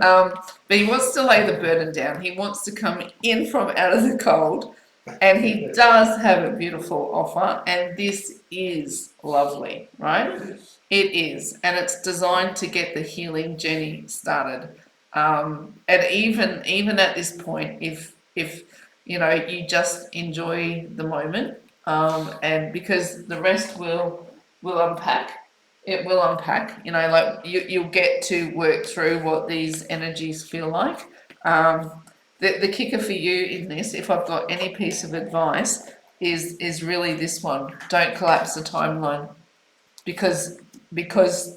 he wants to lay the burden down. He wants to come in from out of the cold, and he does have a beautiful offer, and this is lovely, right? It is, and it's designed to get the healing journey started. And even at this point, if you just enjoy the moment, and because the rest will unpack, it will unpack. Like you'll get to work through what these energies feel like. The kicker for you in this, if I've got any piece of advice, is really this one: don't collapse the timeline, because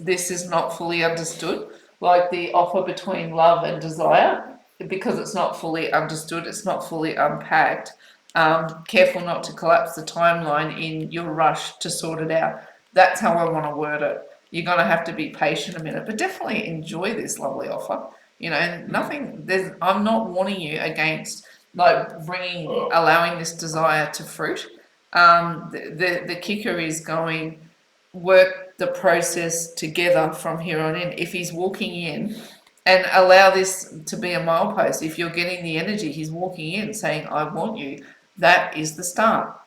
this is not fully understood. Like the offer between love and desire, because it's not fully understood, it's not fully unpacked. Careful not to collapse the timeline in your rush to sort it out. That's how I want to word it. you're going to have to be patient a minute, but definitely enjoy this lovely offer. You know, I'm not warning you against like allowing this desire to fruit. The kicker is going work the process together from here on in. If he's walking in and allow this to be a milepost, if you're getting the energy, he's walking in saying, I want you, that is the start.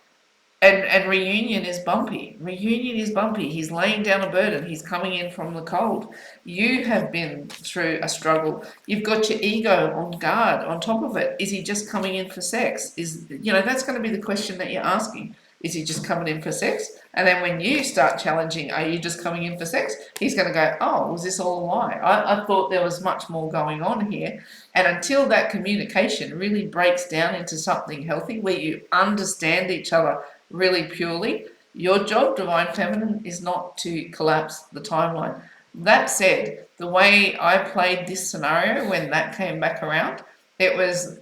And reunion is bumpy. Reunion is bumpy. He's laying down a burden. He's coming in from the cold. You have been through a struggle. You've got your ego on guard on top of it. Is he just coming in for sex? That's going to be the question that you're asking. Is he just coming in for sex? And then when you start challenging, are you just coming in for sex? He's going to go, oh, was this all a lie? I thought there was much more going on here. And until that communication really breaks down into something healthy where you understand each other really purely, your job, Divine Feminine, is not to collapse the timeline. That said, the way I played this scenario when that came back around, it was,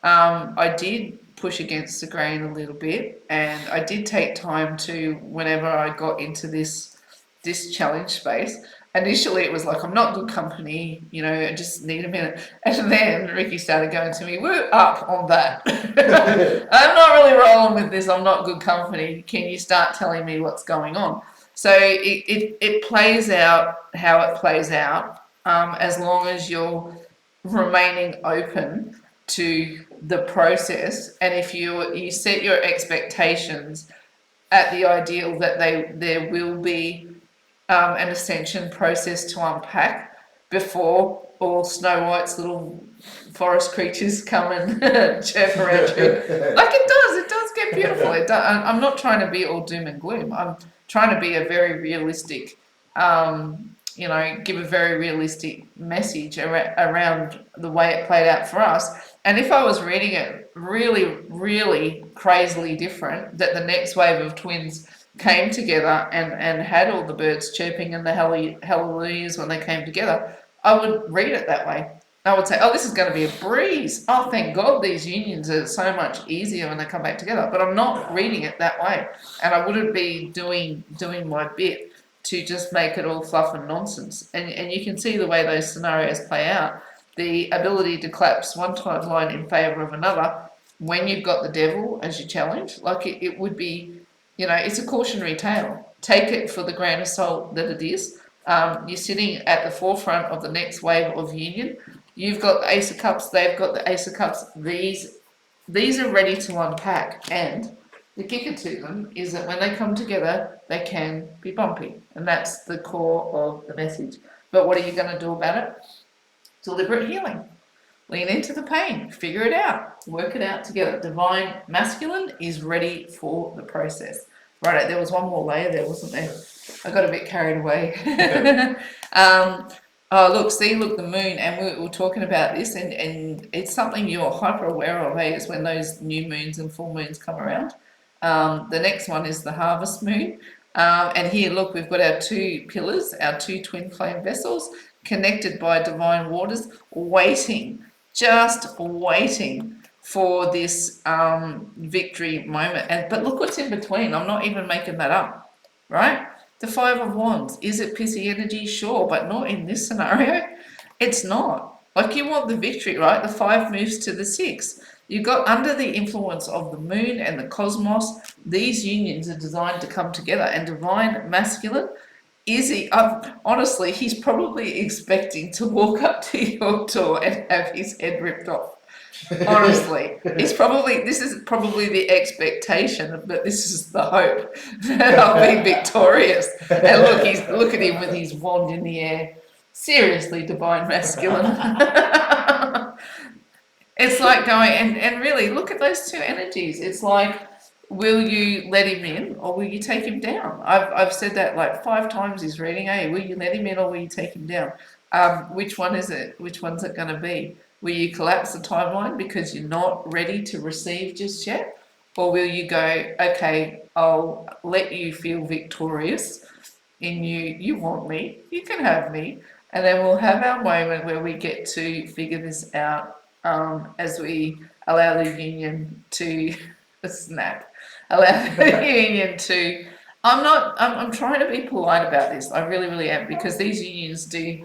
I did push against the grain a little bit, and I did take time to, whenever I got into this challenge space, initially it was like, I'm not good company, I just need a minute. And then Ricky started going to me, we're up on that. I'm not really rolling with this, I'm not good company. Can you start telling me what's going on? So it plays out how it plays out, as long as you're remaining open to the process. And if you set your expectations at the ideal that there will be an ascension process to unpack before all Snow White's little forest creatures come and chirp around you. Like it does get beautiful. I'm not trying to be all doom and gloom. I'm trying to be a very realistic, give a very realistic message around the way it played out for us. And if I was reading it really, really crazily different, that the next wave of twins came together and had all the birds chirping and the hallelujahs when they came together, I would read it that way. I would say, oh, this is going to be a breeze. Oh, thank God these unions are so much easier when they come back together. But I'm not reading it that way. And I wouldn't be doing my bit to just make it all fluff and nonsense. And you can see the way those scenarios play out. The ability to collapse one timeline in favour of another when you've got the devil as your challenge, like it would be, it's a cautionary tale. Take it for the grain of salt that it is. You're sitting at the forefront of the next wave of union. You've got the Ace of Cups, they've got the Ace of Cups. These are ready to unpack. And the kicker to them is that when they come together, they can be bumpy. And that's the core of the message. But what are you going to do about it? Deliberate healing. Lean into the pain. Figure it out. Work it out together. Divine Masculine is ready for the process. Right, there was one more layer there, wasn't there? I got a bit carried away. Look, the moon, and we're talking about this, and it's something you're hyper aware of, is when those new moons and full moons come around. The next one is the harvest moon. And here, look, we've got our two pillars, our two twin flame vessels, connected by divine waters, just waiting for this victory moment. But look what's in between. I'm not even making that up, right? The Five of Wands. Is it pissy energy? Sure, but not in this scenario. It's not. Like, you want the victory, right? The 5 moves to the 6. You got under the influence of the moon and the cosmos. These unions are designed to come together, and Divine Masculine, honestly, he's probably expecting to walk up to your door and have his head ripped off. Honestly, this is probably the expectation, but this is the hope that I'll be victorious. And look at him with his wand in the air. Seriously, Divine Masculine. It's like going, and really look at those two energies. It's like, will you let him in or will you take him down? I've said that like 5 times he's reading. Hey, will you let him in or will you take him down? Which one is it? Which one's it going to be? Will you collapse the timeline because you're not ready to receive just yet? Or will you go, okay, I'll let you feel victorious in you. You want me, you can have me. And then we'll have our moment where we get to figure this out as we allow the union to snap. Allow the union to I'm trying to be polite about this. I really, really am, because these unions they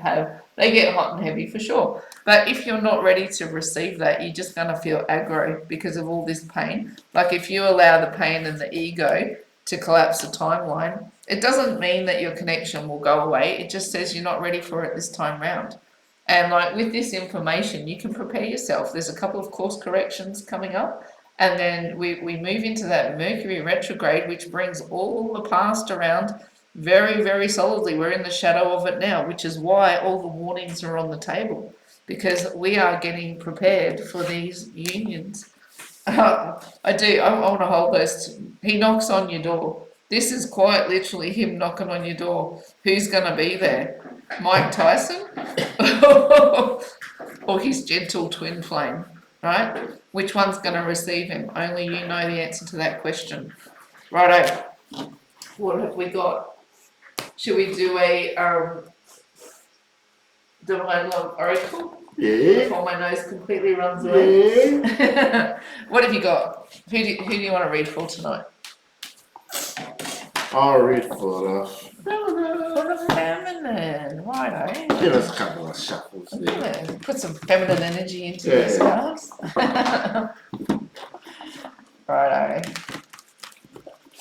get hot and heavy for sure. But if you're not ready to receive that, you're just going to feel aggro because of all this pain. Like if you allow the pain and the ego to collapse the timeline, it doesn't mean that your connection will go away. It just says you're not ready for it this time round. And like with this information, you can prepare yourself. There's a couple of course corrections coming up. And then we move into that Mercury retrograde, which brings all the past around very, very solidly. We're in the shadow of it now, which is why all the warnings are on the table, because we are getting prepared for these unions. I want to hold those. He knocks on your door. This is quite literally him knocking on your door. Who's going to be there? Mike Tyson? Or his gentle twin flame, right? Which one's going to receive him? Only you know the answer to that question. Righto. What have we got? Should we do a Divine Love Oracle? Yeah. Before my nose completely runs away. Yeah. What have you got? Who do you want to read for tonight? I'll read for us. For the feminine, righto. Give us a couple of shuffles there. Yeah, put some feminine energy into this house. Righto.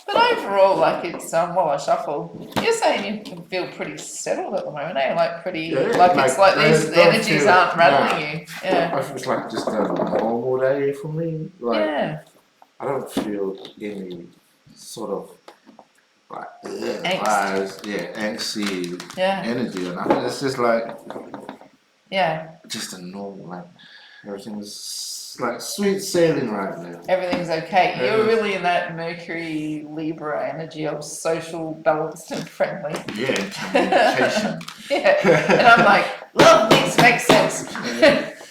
But overall, like it's while I shuffle, you're saying you can feel pretty settled at the moment, eh? Like pretty, it's like these energies aren't rattling you. Yeah. It's like just a normal day for me. Like Yeah. I don't feel any sort of like angsty energy or nothing. It's just like just a normal, like everything's like sweet sailing right now. Everything's okay. You're really in that Mercury Libra energy of social, balanced and friendly. Yeah, communication. And I'm like, love needs to make sense.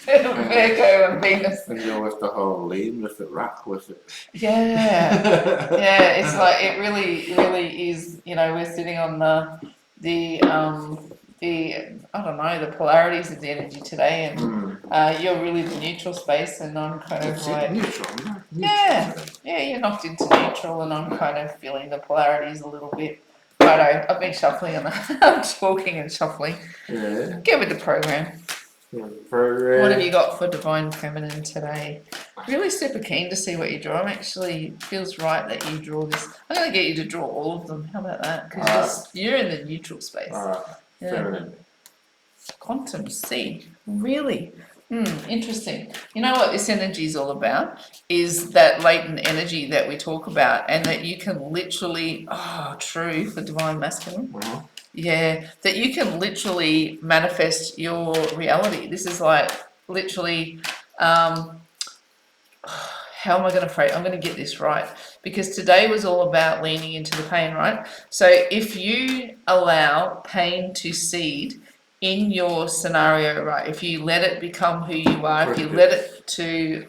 Virgo and Venus. And you're with the whole lean with it, rock with it. Yeah, it's like it really is. You know, we're sitting on the I don't know, the polarities of the energy today, and you're really the neutral space, and I'm kind of like neutral. You're knocked into neutral, and I'm kind of feeling the polarities a little bit. Righto, I've been shuffling and I'm talking and shuffling. Yeah. Get with the program. What have you got for Divine Feminine today? Really super keen to see what you draw. I'm actually feels right that you draw this. I'm going to get you to draw all of them. How about that? Because you're in the neutral space. Feminine. Quantum C. Really? Interesting. You know what this energy is all about? Is that latent energy that we talk about, and that you can literally, true for Divine Masculine. Yeah, that you can literally manifest your reality. This is like literally, how am I going to phrase? I'm going to get this right, because today was all about leaning into the pain, right? So if you allow pain to seed in your scenario, right, if you let it become who you are, if you let it to,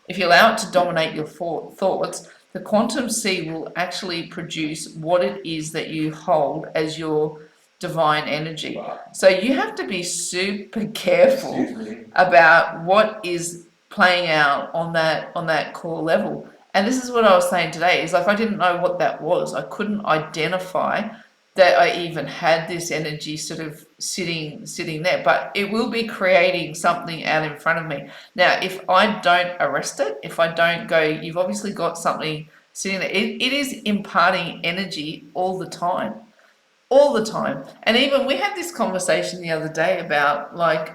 if you allow it to dominate your thoughts, the quantum C will actually produce what it is that you hold as your divine energy. So you have to be super careful about what is playing out on that core level. And this is what I was saying today, is like I didn't know what that was. I couldn't identify that I even had this energy sort of sitting there, but it will be creating something out in front of me. Now, if I don't arrest it, if I don't go, you've obviously got something sitting there. It is imparting energy all the time. And even we had this conversation the other day about like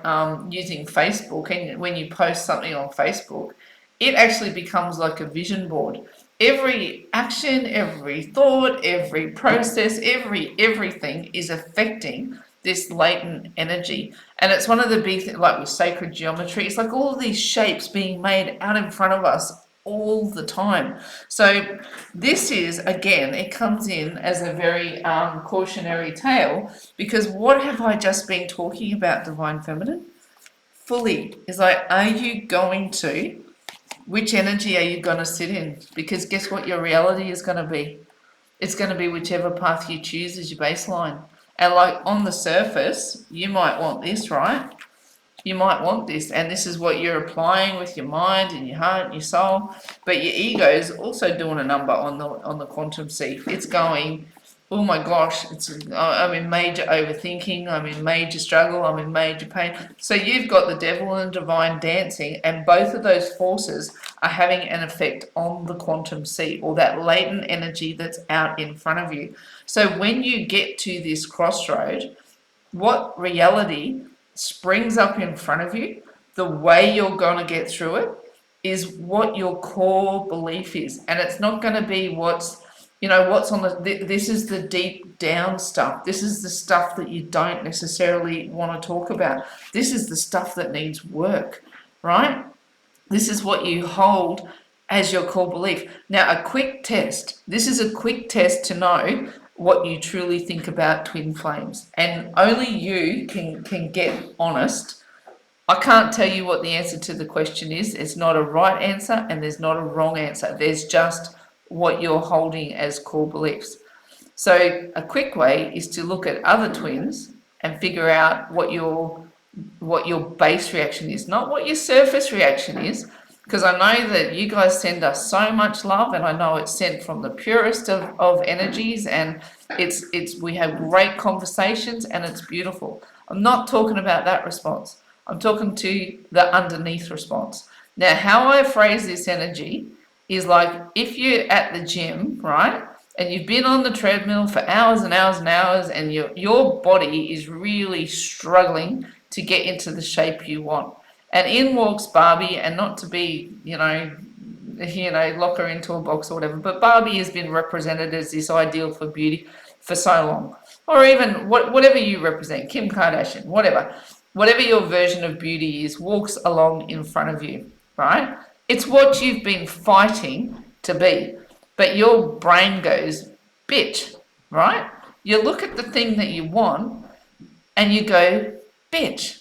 using Facebook, and when you post something on Facebook, it actually becomes like a vision board. Every action, every thought, every process, everything is affecting this latent energy. And it's one of the big things, like with sacred geometry, it's like all of these shapes being made out in front of us all the time. So this is, again, it comes in as a very cautionary tale, because what have I just been talking about, Divine Feminine? Fully. It's like, are you going to, which energy are you going to sit in? Because guess what your reality is going to be? It's going to be whichever path you choose as your baseline. And like on the surface, you might want this, right? you might want this, and this is what you're applying with your mind and your heart and your soul. But your ego is also doing a number on the quantum seat. It's going, oh my gosh, I'm in major overthinking, I'm in major struggle, I'm in major pain. So you've got the devil and divine dancing, and both of those forces are having an effect on the quantum seat, or that latent energy that's out in front of you. So when you get to this crossroad, what reality springs up in front of you, the way you're going to get through it is what your core belief is. And it's not going to be what's on this is the deep down stuff. This is the stuff that you don't necessarily want to talk about. This is the stuff that needs work, right? This is what you hold as your core belief. Now, a quick test. This is a quick test to know what you truly think about twin flames. And only you can get honest. I can't tell you what the answer to the question is. It's not a right answer and there's not a wrong answer. There's just what you're holding as core beliefs. So a quick way is to look at other twins and figure out what your base reaction is, not what your surface reaction is, because I know that you guys send us so much love, and I know it's sent from the purest of energies, and we have great conversations and it's beautiful. I'm not talking about that response. I'm talking to the underneath response. Now, how I phrase this energy is like if you're at the gym, right, and you've been on the treadmill for hours and hours and hours, and your body is really struggling to get into the shape you want. And in walks Barbie, and not to be, lock her into a box or whatever, but Barbie has been represented as this ideal for beauty for so long. Or even whatever you represent, Kim Kardashian, whatever your version of beauty is, walks along in front of you, right? It's what you've been fighting to be. But your brain goes, bitch, right? You look at the thing that you want and you go, bitch.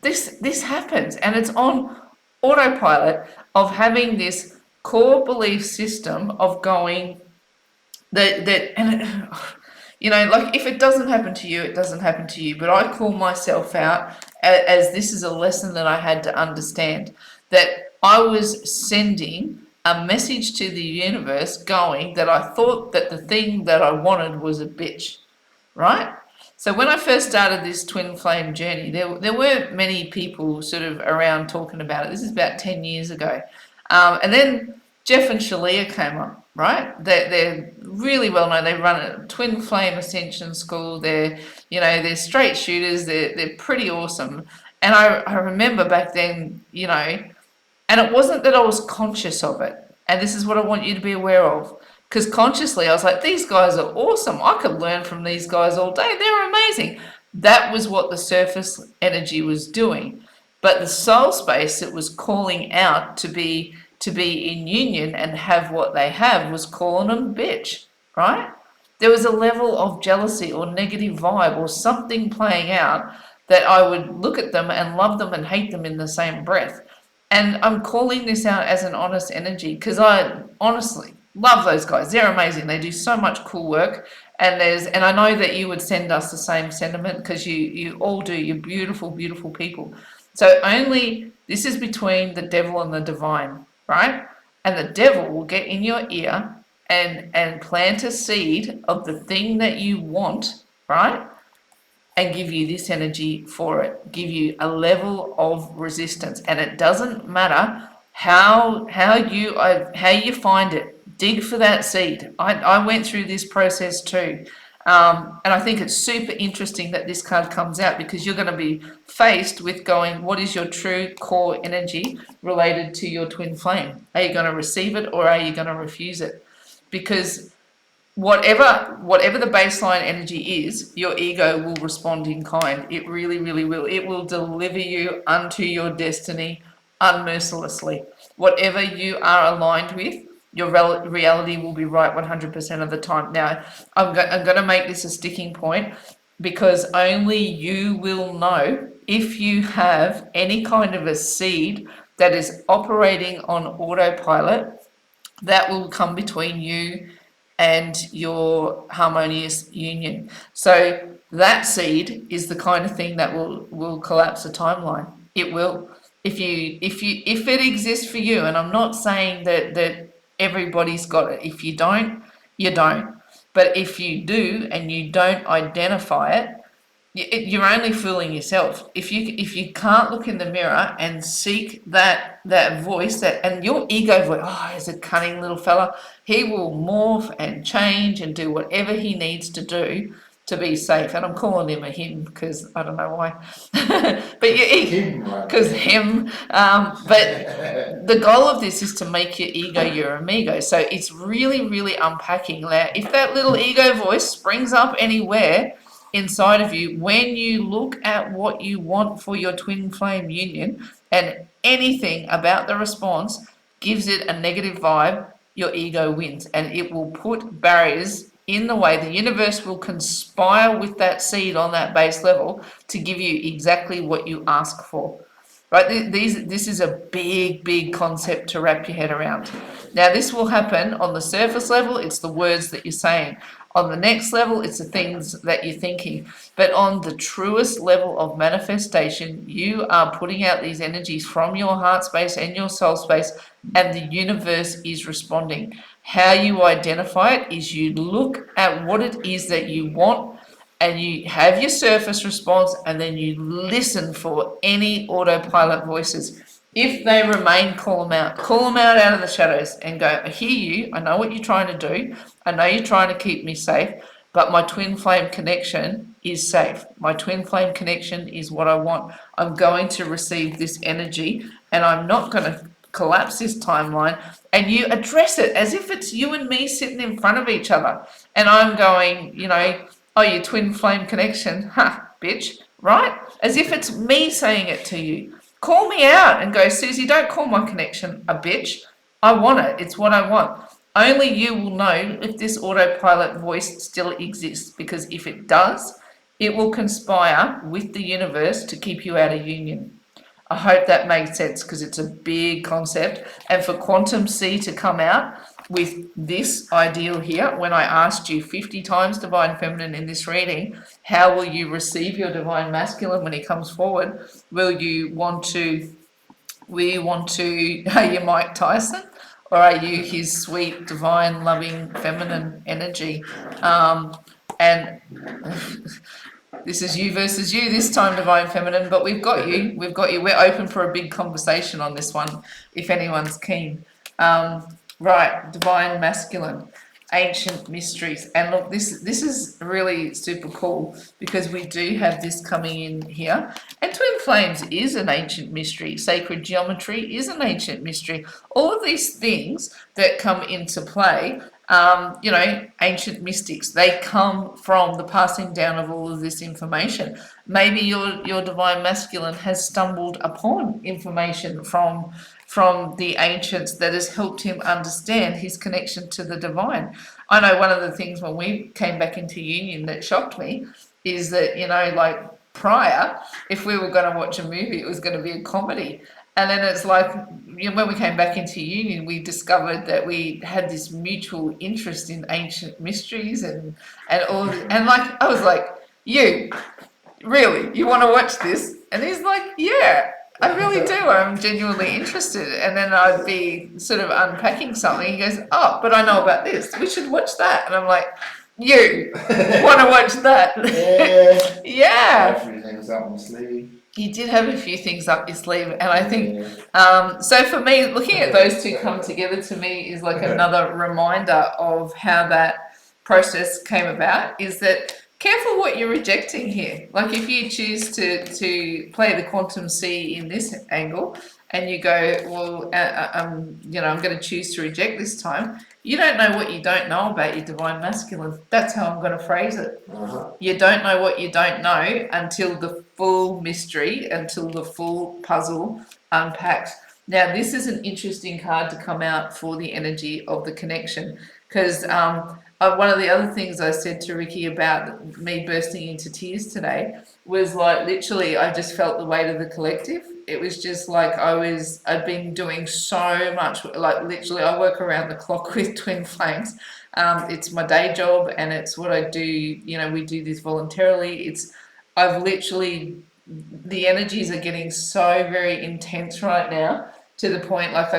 This happens, and it's on autopilot of having this core belief system of going like if it doesn't happen to you, it doesn't happen to you. But I call myself out as this is a lesson that I had to understand, that I was sending a message to the universe going that I thought that the thing that I wanted was a bitch, right? So when I first started this twin flame journey, there weren't many people sort of around talking about it. This is about 10 years ago. And then Jeff and Shalia came up, right? They're really well known. They run a twin flame ascension school. They're straight shooters. They're pretty awesome. And I remember back then, and it wasn't that I was conscious of it. And this is what I want you to be aware of. Because consciously I was like, these guys are awesome. I could learn from these guys all day. They're amazing. That was what the surface energy was doing. But the soul space that was calling out to be in union and have what they have was calling them bitch, right? There was a level of jealousy or negative vibe or something playing out that I would look at them and love them and hate them in the same breath. And I'm calling this out as an honest energy because I honestly love those guys. They're amazing. They do so much cool work. And I know that you would send us the same sentiment because you all do. You're beautiful, beautiful people. So this is between the devil and the divine, right? And the devil will get in your ear and plant a seed of the thing that you want, right? And give you this energy for it, give you a level of resistance. And it doesn't matter how you find it. Dig for that seed. I went through this process too. And I think it's super interesting that this card comes out because you're going to be faced with going, what is your true core energy related to your twin flame? Are you going to receive it or are you going to refuse it? Because whatever the baseline energy is, your ego will respond in kind. It really, really will. It will deliver you unto your destiny unmercilessly. Whatever you are aligned with, your reality will be right 100% of the time. Now, I'm going to make this a sticking point because only you will know if you have any kind of a seed that is operating on autopilot that will come between you and your harmonious union. So that seed is the kind of thing that will collapse a timeline. It will. If it exists for you, and I'm not saying that everybody's got it. If you don't, you don't. But if you do and you don't identify it, you're only fooling yourself. If you can't look in the mirror and seek that voice, that and your ego voice, oh, he's a cunning little fella. He will morph and change and do whatever he needs to do to be safe. And I'm calling him a him because I don't know why, but you because him. But the goal of this is to make your ego your amigo. So it's really, really unpacking. Now, if that little ego voice springs up anywhere inside of you, when you look at what you want for your twin flame union and anything about the response gives it a negative vibe, your ego wins and it will put barriers in the way. The universe will conspire with that seed on that base level to give you exactly what you ask for. Right? This is a big concept to wrap your head around. Now, this will happen on the surface level. It's the words that you're saying. On the next level, it's the things that you're thinking. But on the truest level of manifestation, you are putting out these energies from your heart space and your soul space, and the universe is responding. How you identify it is you look at what it is that you want, and you have your surface response, and then you listen for any autopilot voices. If they remain, call them out of the shadows and go, I hear you, I know what you're trying to do, I know you're trying to keep me safe, but my twin flame connection is safe. My twin flame connection is what I want. I'm going to receive this energy and I'm not going to collapse this timeline. And you address it as if it's you and me sitting in front of each other. And I'm going, oh, your twin flame connection, bitch, right? As if it's me saying it to you. Call me out and go, Susie, don't call my connection a bitch. I want it. It's what I want. Only you will know if this autopilot voice still exists, because if it does, it will conspire with the universe to keep you out of union. I hope that makes sense, because it's a big concept. And for quantum C to come out with this ideal here, when I asked you 50 times divine feminine in this reading, how will you receive your divine masculine when he comes forward? Will you want to, are you Mike Tyson? Or are you his sweet, divine, loving, feminine energy? And this is you versus you this time, divine feminine, but we've got you. We're open for a big conversation on this one, if anyone's keen. Right, divine masculine, ancient mysteries. And look, this is really super cool, because we do have this coming in here. And twin flames is an ancient mystery. Sacred geometry is an ancient mystery. All of these things that come into play, ancient mystics, they come from the passing down of all of this information. Maybe your divine masculine has stumbled upon information from the ancients that has helped him understand his connection to the divine. I know one of the things when we came back into union that shocked me is that, like prior, if we were going to watch a movie, it was going to be a comedy. And then it's like, when we came back into union, we discovered that we had this mutual interest in ancient mysteries and all. And like, I was like, you want to watch this? And he's like, yeah, I really do. I'm genuinely interested. And then I'd be sort of unpacking something. He goes, oh, but I know about this. We should watch that. And I'm like, you want to watch that? Yeah. A few things up my sleeve. You did have a few things up your sleeve. And I think, so for me, looking at those two come together to me is like another reminder of how that process came about, is that careful what you're rejecting here. Like if you choose to play the quantum C in this angle and you go, well, I'm going to choose to reject this time. You don't know what you don't know about your divine masculine. That's how I'm going to phrase it. You don't know what you don't know until the full mystery, until the full puzzle unpacks. Now, this is an interesting card to come out for the energy of the connection, Because one of the other things I said to Ricky about me bursting into tears today was like literally I just felt the weight of the collective. It was just like I'd been doing so much, like literally I work around the clock with Twin Flames. It's my day job and it's what I do, you know, we do this voluntarily. I've literally, the energies are getting so very intense right now to the point like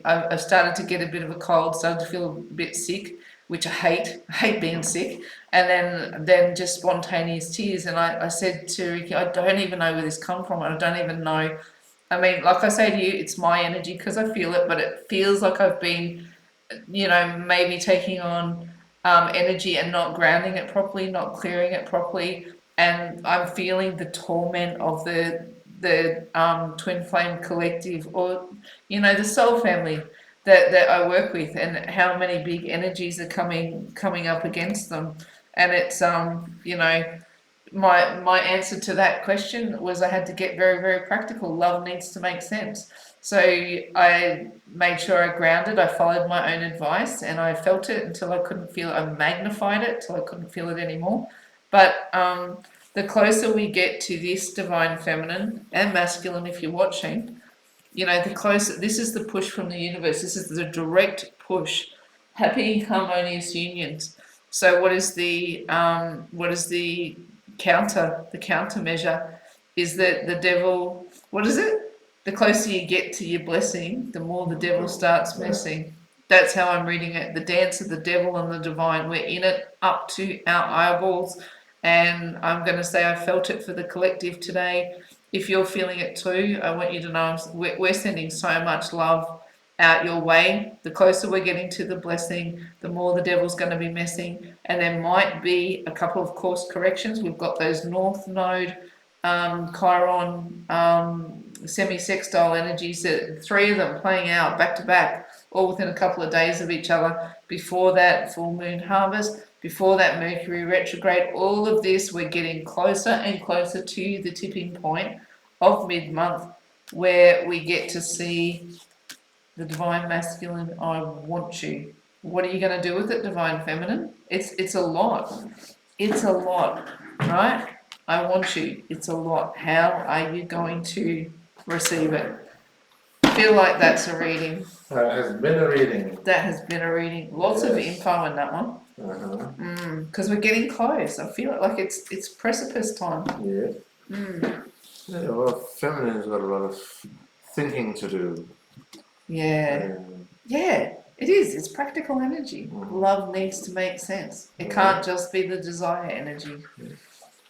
I've started to get a bit of a cold, started to feel a bit sick, which I hate being sick, and then just spontaneous tears. And I said to Ricky, I don't even know where this come from. I don't even know. I mean, like I say to you, it's my energy because I feel it, but it feels like I've been, you know, maybe taking on energy and not grounding it properly, not clearing it properly, and I'm feeling the torment of the twin flame collective, or you know, the soul family that I work with, and how many big energies are coming up against them. And it's you know, my answer to that question was I had to get very, very practical. Love needs to make sense. So I made sure I grounded, I followed my own advice, and I felt it until I couldn't feel it. I magnified it till I couldn't feel it anymore. But the closer we get to this divine feminine and masculine, if you're watching, you know, the closer, this is the push from the universe. This is the direct push. Happy, harmonious unions. So what is the counter? The countermeasure is that the devil, what is it? The closer you get to your blessing, the more the devil starts messing. That's how I'm reading it. The dance of the devil and the divine. We're in it up to our eyeballs. And I'm going to say I felt it for the collective today. If you're feeling it too, I want you to know we're sending so much love out your way. The closer we're getting to the blessing, the more the devil's going to be messing. And there might be a couple of course corrections. We've got those North Node, Chiron, semi-sextile energies, three of them playing out back to back, all within a couple of days of each other. Before that, full moon harvest. Before that, Mercury retrograde. All of this, we're getting closer and closer to the tipping point of mid-month where we get to see the divine masculine. I want you. What are you going to do with it, divine feminine? It's a lot. It's a lot, right? I want you. It's a lot. How are you going to receive it? I feel like that's a reading. That has been a reading. That has been a reading. Lots of info in that one. Because we're getting close. I feel like it's precipice time. Yeah. Yeah, well, feminine's got a lot of thinking to do. Yeah. Yeah, it is. It's practical energy. Love needs to make sense. It can't just be the desire energy.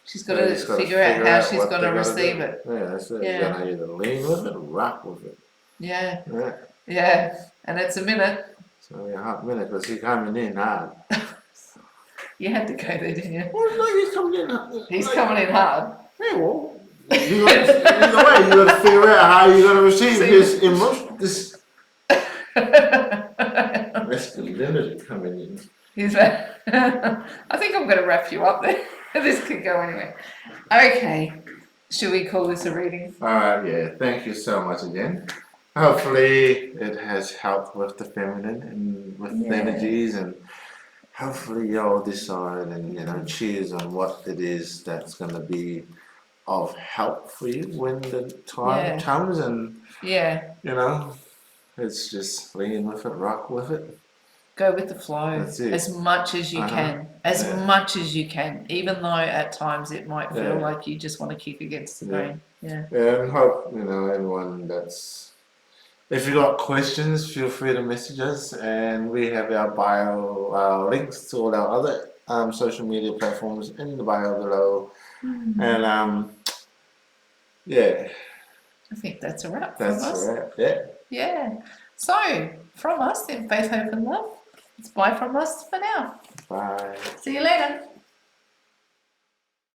She's got to figure out how she's going to receive it. Yeah, that's it. You're going to either lean with it or rock with it. Yeah. Yeah. And it's a minute. It's only a hot minute because he's coming in hard. You had to go there, didn't you? Well, no, he's coming in hard. He's coming in hard. Yeah, well, either way, you got to figure out how you're going to receive his emotion. This masculinity coming in. I think I'm going to wrap you up there. This could go anywhere. Okay. Should we call this a reading? Alright, yeah. Thank you so much again. Hopefully it has helped with the feminine and with the energies, and hopefully you'll decide and, you know, choose on what it is that's going to be of help for you when the time comes, and you know, it's just lean with it, rock with it. Go with the flow as much as you can, much as you can, even though at times it might feel like you just want to kick against the grain. Yeah, and hope, you know, everyone that's, if you got questions, feel free to message us, and we have our bio links to all our other social media platforms in the bio below. And I think that's a wrap. That's a wrap. Yeah. So from us in faith, hope, and love, it's bye from us for now. Bye. See you later.